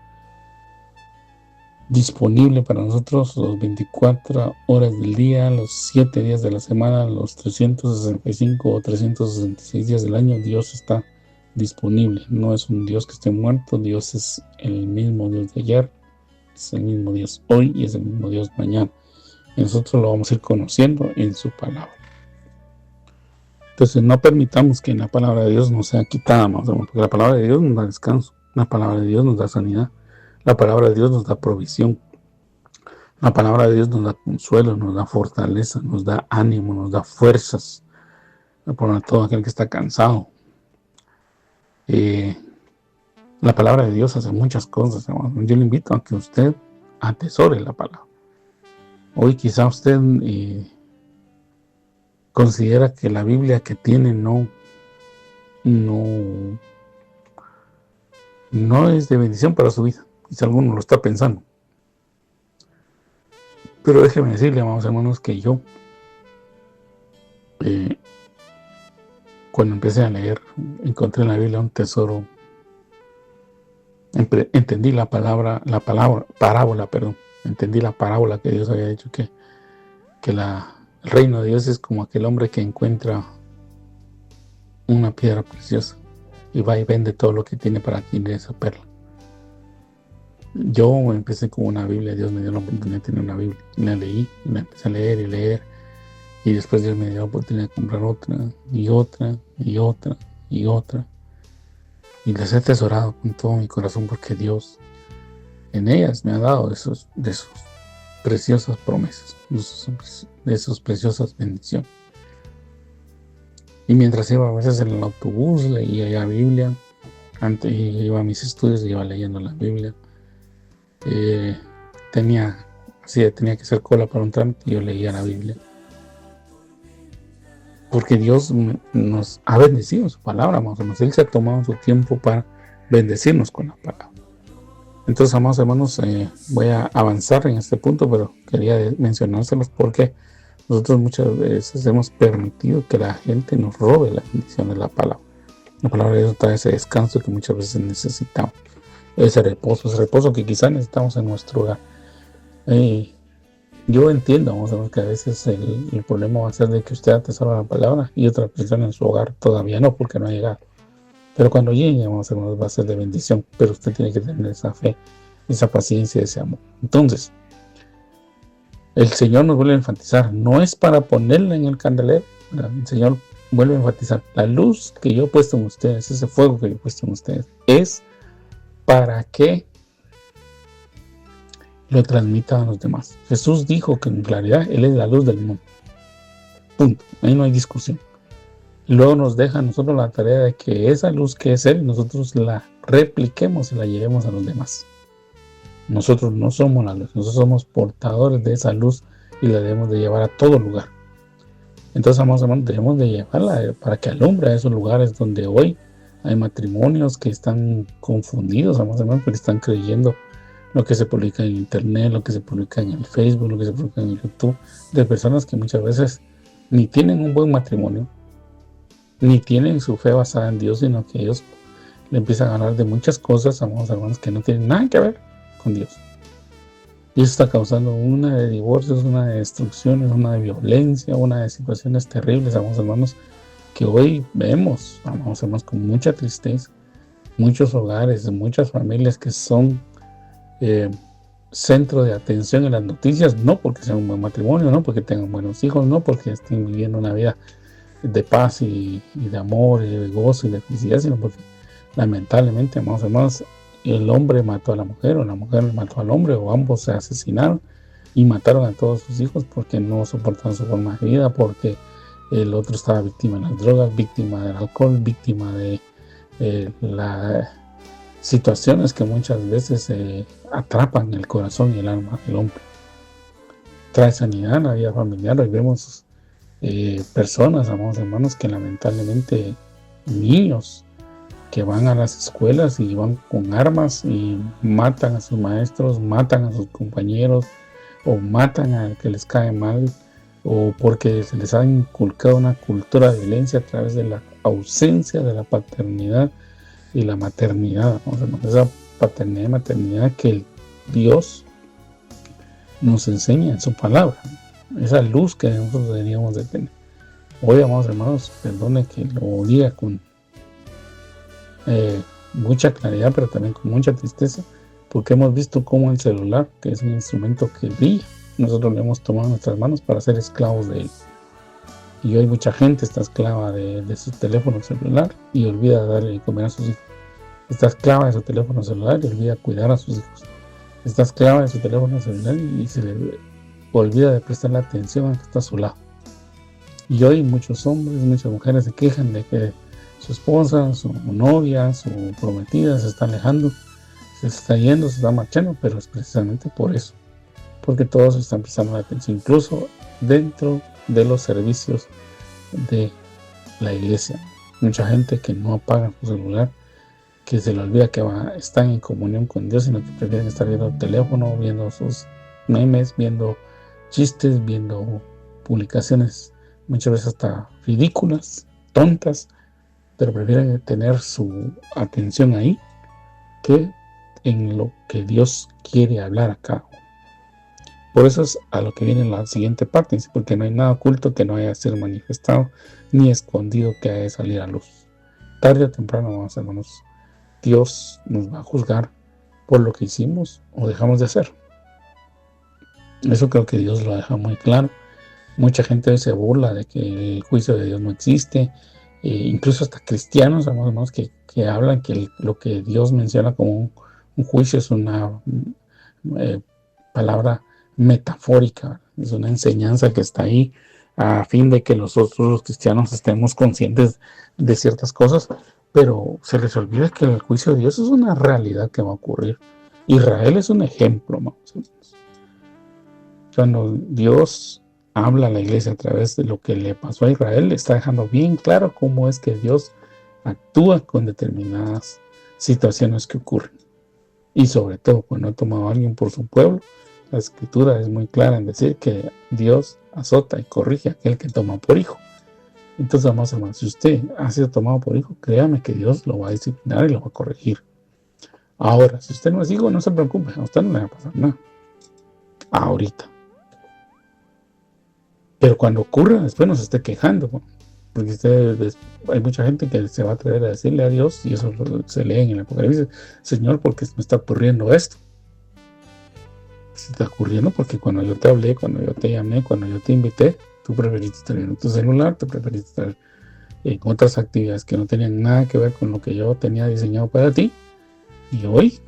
disponible para nosotros los 24 horas del día, los 7 días de la semana, los 365 o 366 días del año. Dios está disponible. No es un Dios que esté muerto. Dios es el mismo Dios de ayer, es el mismo Dios hoy y es el mismo Dios mañana. Y nosotros lo vamos a ir conociendo en su palabra. Entonces, no permitamos que la palabra de Dios nos sea quitada, porque la palabra de Dios nos da descanso, la palabra de Dios nos da sanidad, la palabra de Dios nos da provisión, la palabra de Dios nos da consuelo, nos da fortaleza, nos da ánimo, nos da fuerzas para todo aquel que está cansado. La palabra de Dios hace muchas cosas, hermano. Yo le invito a que usted atesore la palabra. Hoy quizá usted considera que la Biblia que tiene no es de bendición para su vida. Quizá alguno lo está pensando. Pero déjeme decirle, amados hermanos, que yo cuando empecé a leer, encontré en la Biblia un tesoro. Entendí la parábola, entendí la parábola que Dios había dicho, que el reino de Dios es como aquel hombre que encuentra una piedra preciosa y va y vende todo lo que tiene para adquirir esa perla. Yo empecé con una Biblia, Dios me dio la oportunidad de tener una Biblia, y la leí, y la empecé a leer, y después Dios me dio la oportunidad de comprar otra, y otra, y otra, y otra, y las he atesorado con todo mi corazón, porque Dios en ellas me ha dado de sus preciosas promesas, de sus preciosas bendiciones. Y mientras iba a veces en el autobús, leía ya Biblia. Antes iba a mis estudios y iba leyendo la Biblia. Tenía que hacer cola para un trámite y yo leía la Biblia. Porque Dios nos ha bendecido su palabra, amados hermanos. Él se ha tomado su tiempo para bendecirnos con la palabra. Entonces, amados hermanos, voy a avanzar en este punto, pero quería mencionárselos porque nosotros muchas veces hemos permitido que la gente nos robe la bendición de la palabra. La palabra de Dios trae ese descanso que muchas veces necesitamos, ese reposo que quizás necesitamos en nuestro hogar. Yo entiendo, vamos a ver, que a veces el problema va a ser de que usted atesora la palabra y otra persona en su hogar todavía no, porque no ha llegado. Pero cuando llegue, vamos a ver, va a ser de bendición, pero usted tiene que tener esa fe, esa paciencia, ese amor. Entonces, el Señor nos vuelve a enfatizar, no es para ponerla en el candelero, ¿verdad? El Señor vuelve a enfatizar, la luz que yo he puesto en ustedes, ese fuego que yo he puesto en ustedes, es para que lo transmita a los demás. Jesús dijo que en claridad Él es la luz del mundo. Punto. Ahí no hay discusión. Y luego nos deja a nosotros la tarea de que esa luz que es Él, nosotros la repliquemos y la llevemos a los demás. Nosotros no somos la luz, nosotros somos portadores de esa luz y la debemos de llevar a todo lugar. Entonces, amados hermanos, debemos de llevarla para que alumbre a esos lugares donde hoy hay matrimonios que están confundidos, amados hermanos, porque están creyendo lo que se publica en internet, lo que se publica en el Facebook, lo que se publica en el YouTube, de personas que muchas veces ni tienen un buen matrimonio, ni tienen su fe basada en Dios, sino que ellos le empiezan a hablar de muchas cosas, amados hermanos, que no tienen nada que ver con Dios. Y eso está causando una de divorcios, una de destrucciones, una de violencia, una de situaciones terribles, amados hermanos, que hoy vemos, amados hermanos, con mucha tristeza, muchos hogares, muchas familias que son centro de atención en las noticias, no porque sea un buen matrimonio, no porque tengan buenos hijos, no porque estén viviendo una vida de paz y de amor y de gozo y de felicidad, sino porque lamentablemente, amados hermanos, el hombre mató a la mujer o la mujer mató al hombre o ambos se asesinaron y mataron a todos sus hijos porque no soportaban su forma de vida, porque el otro estaba víctima de las drogas, víctima del alcohol, víctima de la situaciones que muchas veces atrapan el corazón y el alma del hombre. Trae sanidad en la vida familiar. Hoy vemos personas, amados hermanos, que lamentablemente, niños que van a las escuelas y van con armas y matan a sus maestros, matan a sus compañeros o matan al que les cae mal, o porque se les ha inculcado una cultura de violencia a través de la ausencia de la paternidad y la maternidad, esa paternidad y maternidad que Dios nos enseña en su palabra, esa luz que nosotros deberíamos de tener. Hoy, amados hermanos, perdone que lo diga con mucha claridad, pero también con mucha tristeza, porque hemos visto cómo el celular, que es un instrumento que brilla, nosotros lo hemos tomado en nuestras manos para ser esclavos de él. Y hoy mucha gente está esclava de su teléfono celular y olvida darle de comer a sus hijos. Está esclava de su teléfono celular y olvida cuidar a sus hijos. Está esclava de su teléfono celular y se le olvida de prestarle atención al que está a su lado. Y hoy muchos hombres, muchas mujeres se quejan de que su esposa, su novia, su prometida se está alejando, se está yendo, se está marchando, pero es precisamente por eso. Porque todos están prestando la atención, incluso dentro de los servicios de la iglesia. Mucha gente que no apaga su celular, que se le olvida que están en comunión con Dios, sino que prefieren estar viendo el teléfono, viendo sus memes, viendo chistes, viendo publicaciones muchas veces hasta ridículas, tontas, pero prefieren tener su atención ahí que en lo que Dios quiere hablar acá. Por eso es a lo que viene la siguiente parte, porque no hay nada oculto que no haya sido manifestado, ni escondido que haya de salir a luz. Tarde o temprano, vamos, hermanos, Dios nos va a juzgar por lo que hicimos o dejamos de hacer. Eso creo que Dios lo deja muy claro. Mucha gente hoy se burla de que el juicio de Dios no existe, incluso hasta cristianos, hermanos, que hablan que lo que Dios menciona como un juicio es una palabra metafórica, es una enseñanza que está ahí a fin de que nosotros los cristianos estemos conscientes de ciertas cosas, pero se les olvida que el juicio de Dios es una realidad que va a ocurrir. Israel es un ejemplo, hermanos. Cuando Dios habla a la iglesia a través de lo que le pasó a Israel, le está dejando bien claro cómo es que Dios actúa con determinadas situaciones que ocurren. Y sobre todo, cuando ha tomado a alguien por su pueblo, la escritura es muy clara en decir que Dios azota y corrige a aquel que toma por hijo. Entonces, amados hermanos, si usted ha sido tomado por hijo, créame que Dios lo va a disciplinar y lo va a corregir. Ahora, si usted no es hijo, no se preocupe, a usted no le va a pasar nada. Ahorita. Pero cuando ocurra, después no se esté quejando, ¿no? Porque hay mucha gente que se va a atrever a decirle a Dios, y eso se lee en el Apocalipsis: Señor, ¿por qué me está ocurriendo esto? Se está ocurriendo porque cuando yo te hablé, cuando yo te llamé, cuando yo te invité, tú preferiste estar en tu celular, tú preferiste estar en otras actividades que no tenían nada que ver con lo que yo tenía diseñado para ti. Y hoy,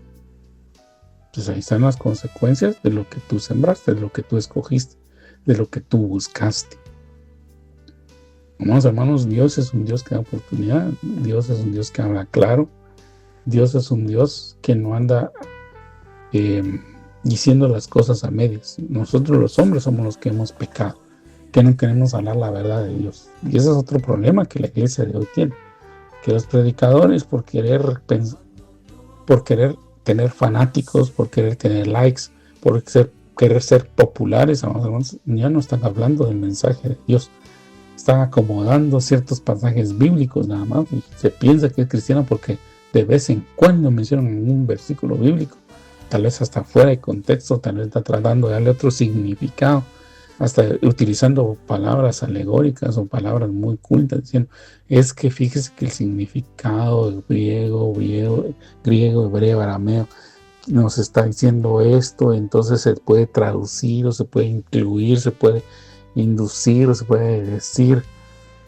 pues ahí están las consecuencias de lo que tú sembraste, de lo que tú escogiste, de lo que tú buscaste. Amados hermanos, Dios es un Dios que da oportunidad, Dios es un Dios que habla claro, Dios es un Dios que no anda diciendo las cosas a medias. Nosotros los hombres somos los que hemos pecado, que no queremos hablar la verdad de Dios. Y ese es otro problema que la iglesia de hoy tiene, que los predicadores por querer tener fanáticos, por querer tener likes, por querer ser populares, amados hermanos, ya no están hablando del mensaje de Dios. Están acomodando ciertos pasajes bíblicos nada más, y se piensa que es cristiano porque de vez en cuando mencionan un versículo bíblico, tal vez hasta fuera de contexto, tal vez está tratando de darle otro significado, hasta utilizando palabras alegóricas o palabras muy cultas, diciendo: es que fíjese que el significado griego, hebreo, arameo nos está diciendo esto, entonces se puede traducir o se puede incluir, se puede inducir o se puede decir,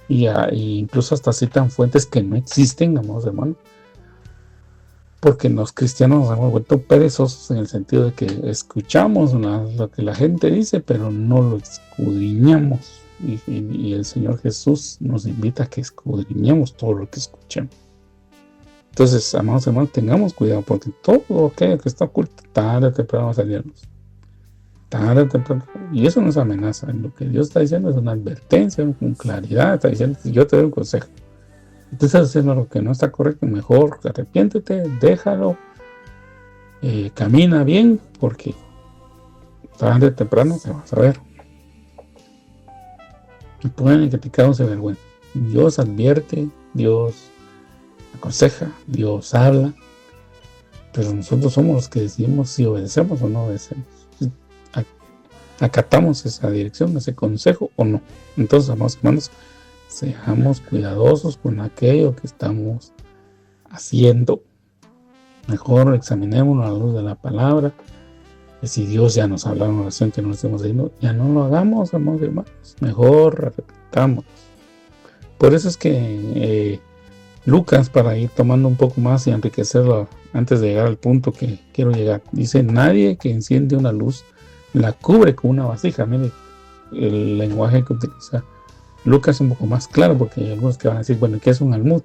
y incluso hasta citan fuentes que no existen, amados hermanos, porque los cristianos nos hemos vuelto perezosos en el sentido de que escuchamos lo que la gente dice, pero no lo escudriñamos, y el Señor Jesús nos invita a que escudriñemos todo lo que escuchemos. Entonces, amados hermanos, tengamos cuidado, porque todo aquello que está oculto, tarde o temprano va a salirnos. Y eso no es amenaza. Lo que Dios está diciendo es una advertencia con claridad. Está diciendo: yo te doy un consejo, tú estás haciendo lo que no está correcto, mejor arrepiéntete, déjalo, camina bien, porque tarde o temprano se va a saber. Y pueden que pecado se vergüenza. Dios advierte, Dios aconseja, Dios habla, pero nosotros somos los que decidimos si obedecemos o no obedecemos, si acatamos esa dirección, ese consejo o no. Entonces, amados hermanos, seamos cuidadosos con aquello que estamos haciendo. Mejor examinémonos a la luz de la palabra. Y si Dios ya nos habla en una oración que no estemos haciendo, ya no lo hagamos, amados hermanos. Mejor arrepentamos. Por eso es que Lucas, para ir tomando un poco más y enriquecerlo antes de llegar al punto que quiero llegar, dice: nadie que enciende una luz la cubre con una vasija. Mire el lenguaje que utiliza Lucas es un poco más claro, porque hay algunos que van a decir: bueno, ¿qué es un almud?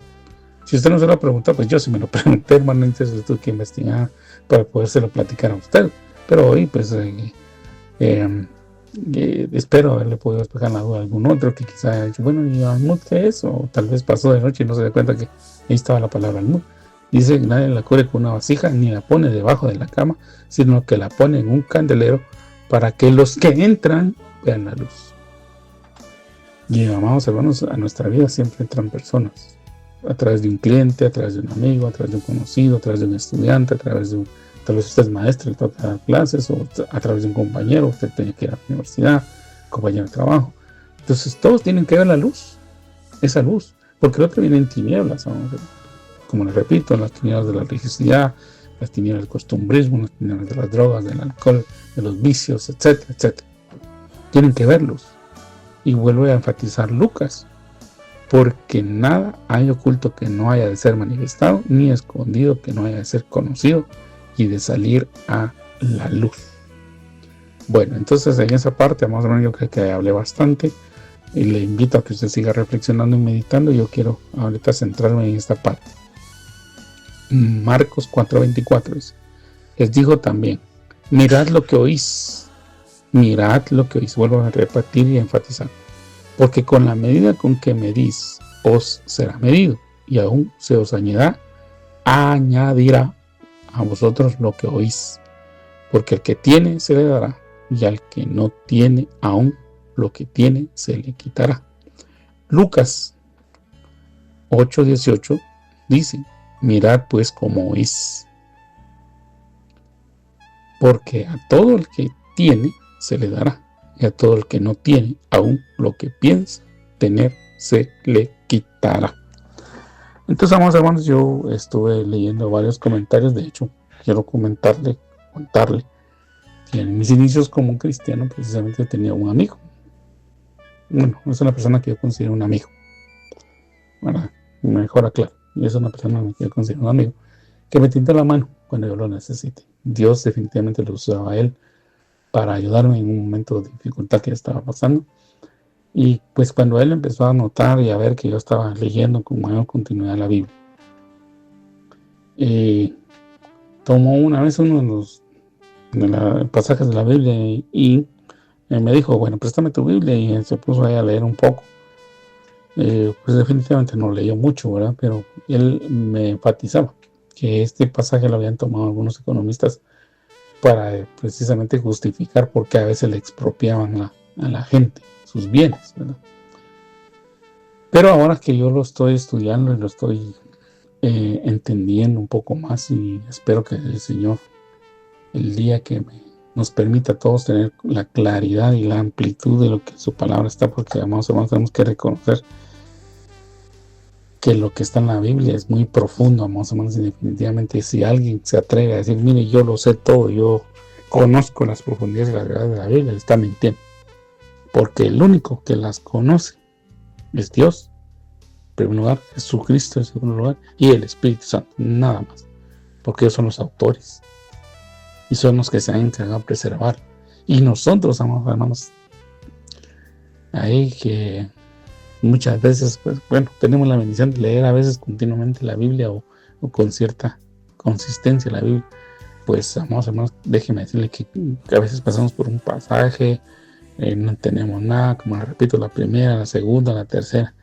Si usted no se lo ha preguntado, pues yo sí me lo pregunté, hermano, entonces tuve que investigar para podérselo platicar a usted. Pero hoy, pues, espero haberle podido despejar la duda a algún otro que quizá haya dicho: bueno, ¿y almud qué es? O tal vez pasó de noche y no se da cuenta que ahí estaba la palabra almud. Dice: nadie la cubre con una vasija, ni la pone debajo de la cama, sino que la pone en un candelero, para que los que entran vean la luz. Y, amados hermanos, a nuestra vida siempre entran personas, a través de un cliente, a través de un amigo, a través de un conocido, a través de un estudiante, a través de tal vez usted es maestro y toca dar clases, o a través de un compañero, usted tiene que ir a la universidad, compañero de trabajo. Entonces todos tienen que ver la luz, esa luz, porque el otro viene en tinieblas, como les repito, las tinieblas de la religiosidad, las tinieblas del costumbrismo, las tinieblas de las drogas, del alcohol, de los vicios, etcétera, etcétera. Tienen que verlos. Y vuelvo a enfatizar Lucas: porque nada hay oculto que no haya de ser manifestado, ni escondido que no haya de ser conocido y de salir a la luz. Bueno, entonces en esa parte, más o menos, yo creo que hablé bastante y le invito a que usted siga reflexionando y meditando. Yo quiero ahorita centrarme en esta parte. Marcos 4:24 dice: les dijo también: mirad lo que oís, vuelvo a repetir y enfatizar, porque con la medida con que medís os será medido, y aún se os añadirá a vosotros lo que oís, porque el que tiene se le dará, y al que no tiene aún lo que tiene se le quitará. Lucas 8:18 dice: mirad pues cómo es, porque a todo el que tiene se le dará, y a todo el que no tiene, aún lo que piensa tener se le quitará. Entonces, amados hermanos, yo estuve leyendo varios comentarios. De hecho, quiero contarle que en mis inicios como cristiano precisamente tenía un amigo. Bueno, es una persona que yo considero un amigo. Bueno, mejor aclaro, es una persona que yo considero un amigo, que me tiende la mano cuando yo lo necesite. Dios definitivamente lo usaba a él para ayudarme en un momento de dificultad que estaba pasando. Y pues cuando él empezó a notar y a ver que yo estaba leyendo con mayor continuidad la Biblia, tomó una vez uno de los pasajes de la Biblia y me dijo: bueno, préstame tu Biblia, y él se puso ahí a leer un poco. Pues definitivamente no leyó mucho, ¿verdad? Pero él me enfatizaba que este pasaje lo habían tomado algunos economistas para precisamente justificar por qué a veces le expropiaban a la gente sus bienes, ¿verdad? Pero ahora que yo lo estoy estudiando y lo estoy entendiendo un poco más, y espero que el Señor, el día que nos permita a todos tener la claridad y la amplitud de lo que su palabra está, porque amados hermanos, tenemos que reconocer que lo que está en la Biblia es muy profundo, amados hermanos, y definitivamente si alguien se atreve a decir: mire, yo lo sé todo, yo conozco las profundidades y las verdades de la Biblia, está mintiendo, porque el único que las conoce es Dios, en primer lugar, Jesucristo en segundo lugar, y el Espíritu Santo, nada más, porque ellos son los autores y son los que se han encargado de preservar. Y nosotros, amados hermanos, ahí que muchas veces, pues bueno, tenemos la bendición de leer a veces continuamente la Biblia o con cierta consistencia la Biblia. Pues, amados hermanos, déjenme decirle que a veces pasamos por un pasaje, no entendemos nada, como les repito, la primera, la segunda, la tercera,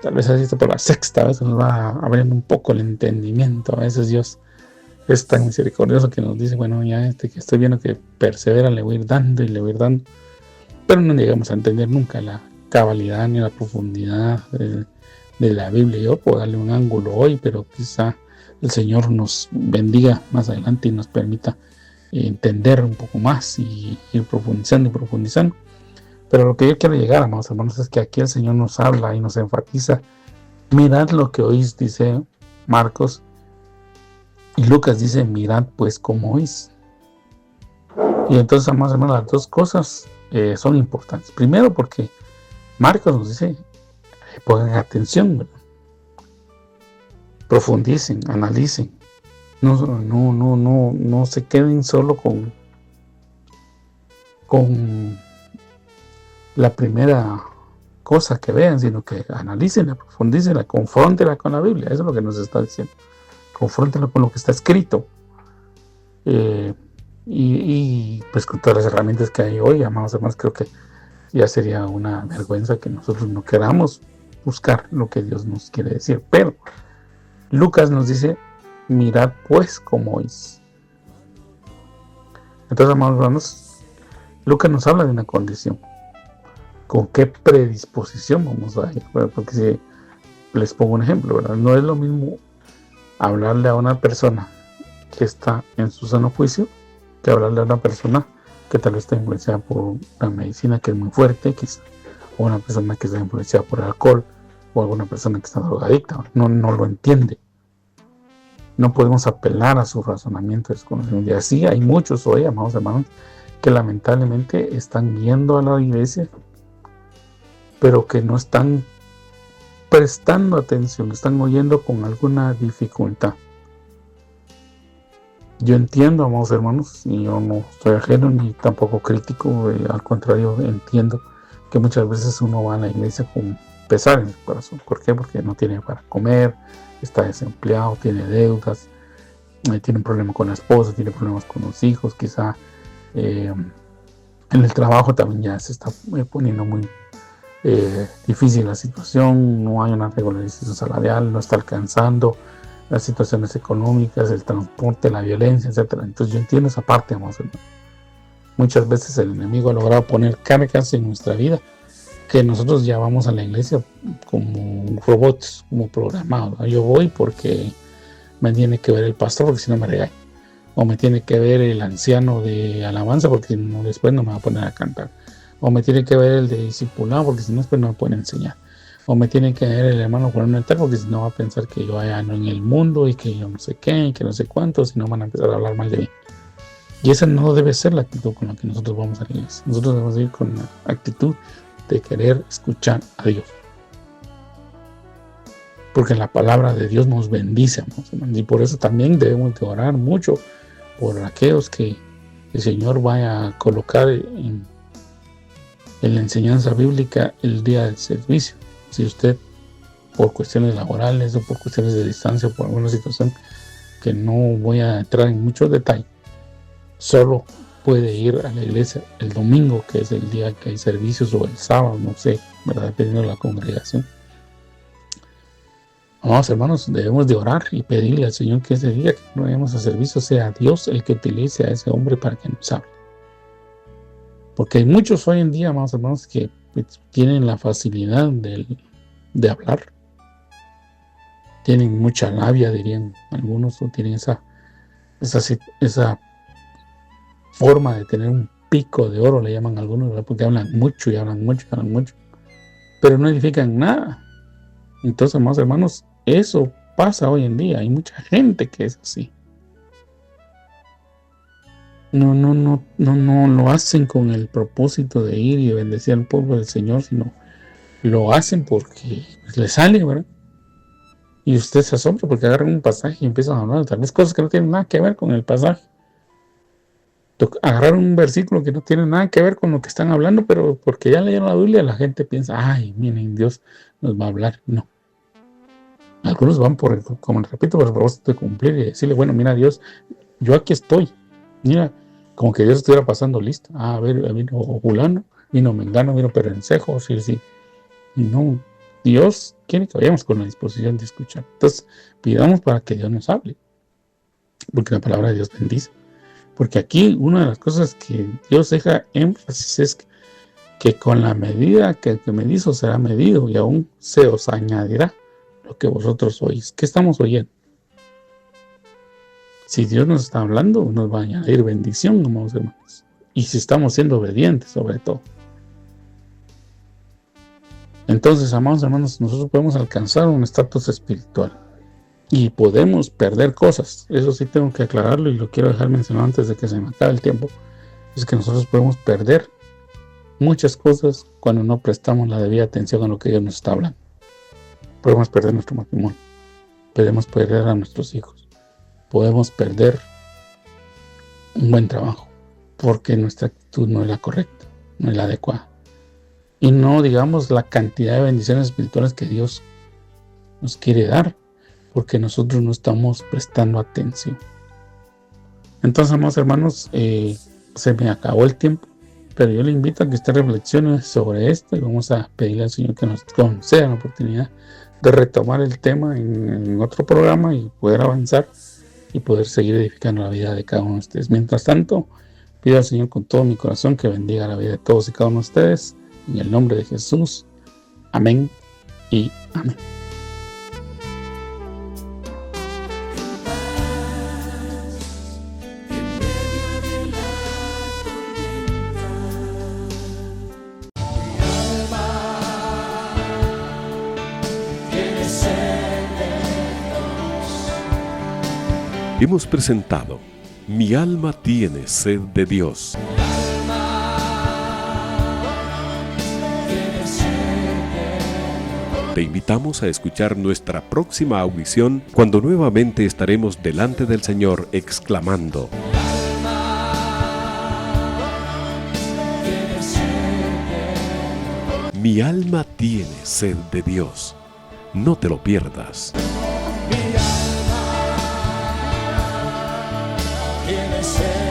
tal vez así por la sexta, a veces nos va abriendo un poco el entendimiento. A veces Dios es tan misericordioso que nos dice: bueno, ya que estoy viendo que persevera, le voy a ir dando y le voy a ir dando, pero no llegamos a entender nunca la cabalidad ni la profundidad de la Biblia. Yo puedo darle un ángulo hoy, pero quizá el Señor nos bendiga más adelante y nos permita entender un poco más y ir profundizando y profundizando. Pero lo que yo quiero llegar, amados hermanos, es que aquí el Señor nos habla y nos enfatiza: mirad lo que oís, dice Marcos, y Lucas dice: mirad pues cómo oís. Y entonces, amados hermanos, las dos cosas son importantes. Primero, porque Marcos nos dice: pongan atención, ¿verdad? Profundicen, analicen, no se queden solo con la primera cosa que vean, sino que analícenla, profundícenla, confróntenla con la Biblia. Eso es lo que nos está diciendo. Confróntenla con lo que está escrito. Y pues con todas las herramientas que hay hoy, amados hermanos, creo que ya sería una vergüenza que nosotros no queramos buscar lo que Dios nos quiere decir. Pero Lucas nos dice: mirad pues cómo oís. Entonces, amados hermanos, Lucas nos habla de una condición. ¿Con qué predisposición vamos a ir? Porque si les pongo un ejemplo, ¿verdad? No es lo mismo hablarle a una persona que está en su sano juicio que hablarle a una persona que tal vez está influenciada por la medicina, que es muy fuerte, quizá, o una persona que está influenciada por el alcohol, o alguna persona que está drogadicta. No lo entiende. No podemos apelar a su razonamiento desconocimiento. Y así hay muchos hoy, amados hermanos, que lamentablemente están yendo a la iglesia, pero que no están prestando atención, están oyendo con alguna dificultad. Yo entiendo, amados hermanos, y yo no estoy ajeno ni tampoco crítico, al contrario, entiendo que muchas veces uno va a la iglesia con pesar en su corazón. ¿Por qué? Porque no tiene para comer, está desempleado, tiene deudas, tiene un problema con la esposa, tiene problemas con los hijos, quizá en el trabajo también ya se está poniendo muy difícil la situación, no hay una regularización salarial, no está alcanzando las situaciones económicas, el transporte, la violencia, etc. Entonces yo entiendo esa parte, hermanos. Muchas veces el enemigo ha logrado poner cargas en nuestra vida que nosotros ya vamos a la iglesia como robots, como programados, ¿no? Yo voy porque me tiene que ver el pastor, porque si no me regaña. O me tiene que ver el anciano de alabanza, porque si no, después no me va a poner a cantar. O me tiene que ver el de discipulado, porque si no, después no me pueden enseñar. O me tiene que ver el hermano Juan Mental, porque si no va a pensar que yo ando en el mundo y que yo no sé qué, y que no sé cuánto, si no van a empezar a hablar mal de mí. Y esa no debe ser la actitud con la que nosotros vamos a la iglesia. Nosotros debemos ir con la actitud de querer escuchar a Dios. Porque la palabra de Dios nos bendice, hermanos. Y por eso también debemos de orar mucho por aquellos que el Señor vaya a colocar en la enseñanza bíblica el día del servicio. Si usted, por cuestiones laborales o por cuestiones de distancia o por alguna situación que no voy a entrar en muchos detalles, solo puede ir a la iglesia el domingo, que es el día que hay servicios, o el sábado, no sé, ¿verdad? Dependiendo de la congregación. Amados hermanos, debemos de orar y pedirle al Señor que ese día que no vayamos a servicio sea Dios el que utilice a ese hombre para que nos hable. Porque hay muchos hoy en día, amados hermanos, que tienen la facilidad de hablar. Tienen mucha labia, dirían algunos, o tienen esa forma de tener un pico de oro, le llaman algunos, ¿verdad? Porque hablan mucho y hablan mucho, pero no edifican nada. Entonces, amados hermanos, eso pasa hoy en día. Hay mucha gente que es así. No lo hacen con el propósito de ir y bendecir al pueblo del Señor, sino lo hacen porque les sale, ¿verdad? Y usted se asombra porque agarran un pasaje y empiezan a hablar tal vez cosas que no tienen nada que ver con el pasaje. Agarrar un versículo que no tiene nada que ver con lo que están hablando, pero porque ya leyeron la Biblia, la gente piensa, ay, miren, Dios nos va a hablar. No. Algunos van como repito, por el propósito de cumplir y decirle, bueno, mira, Dios, yo aquí estoy. Mira, como que Dios estuviera pasando lista. A ver, vino fulano, vino mengano, vino perencejo, sí. Y no, Dios quiere que vayamos con la disposición de escuchar. Entonces, pidamos para que Dios nos hable. Porque la palabra de Dios bendice. Porque aquí una de las cosas que Dios deja énfasis es que con la medida que el que me hizo será medido y aún se os añadirá lo que vosotros oís. ¿Qué estamos oyendo? Si Dios nos está hablando, nos va a añadir bendición, amados hermanos. Y si estamos siendo obedientes, sobre todo. Entonces, amados hermanos, nosotros podemos alcanzar un estatus espiritual. Y podemos perder cosas. Eso sí tengo que aclararlo y lo quiero dejar mencionado antes de que se me acabe el tiempo. Es que nosotros podemos perder muchas cosas cuando no prestamos la debida atención a lo que Dios nos está hablando. Podemos perder nuestro matrimonio. Podemos perder a nuestros hijos. Podemos perder un buen trabajo. Porque nuestra actitud no es la correcta, no es la adecuada. Y no digamos la cantidad de bendiciones espirituales que Dios nos quiere dar, porque nosotros no estamos prestando atención. Entonces, amados hermanos, se me acabó el tiempo, pero yo le invito a que usted reflexione sobre esto y vamos a pedirle al Señor que nos conceda la oportunidad de retomar el tema en otro programa y poder avanzar y poder seguir edificando la vida de cada uno de ustedes. Mientras tanto, pido al Señor con todo mi corazón que bendiga la vida de todos y cada uno de ustedes, en el nombre de Jesús. Amén y amén. Hemos presentado Mi alma tiene sed de Dios. Te invitamos a escuchar nuestra próxima audición cuando nuevamente estaremos delante del Señor exclamando: Mi alma tiene sed de Dios. No te lo pierdas. Tiene sed.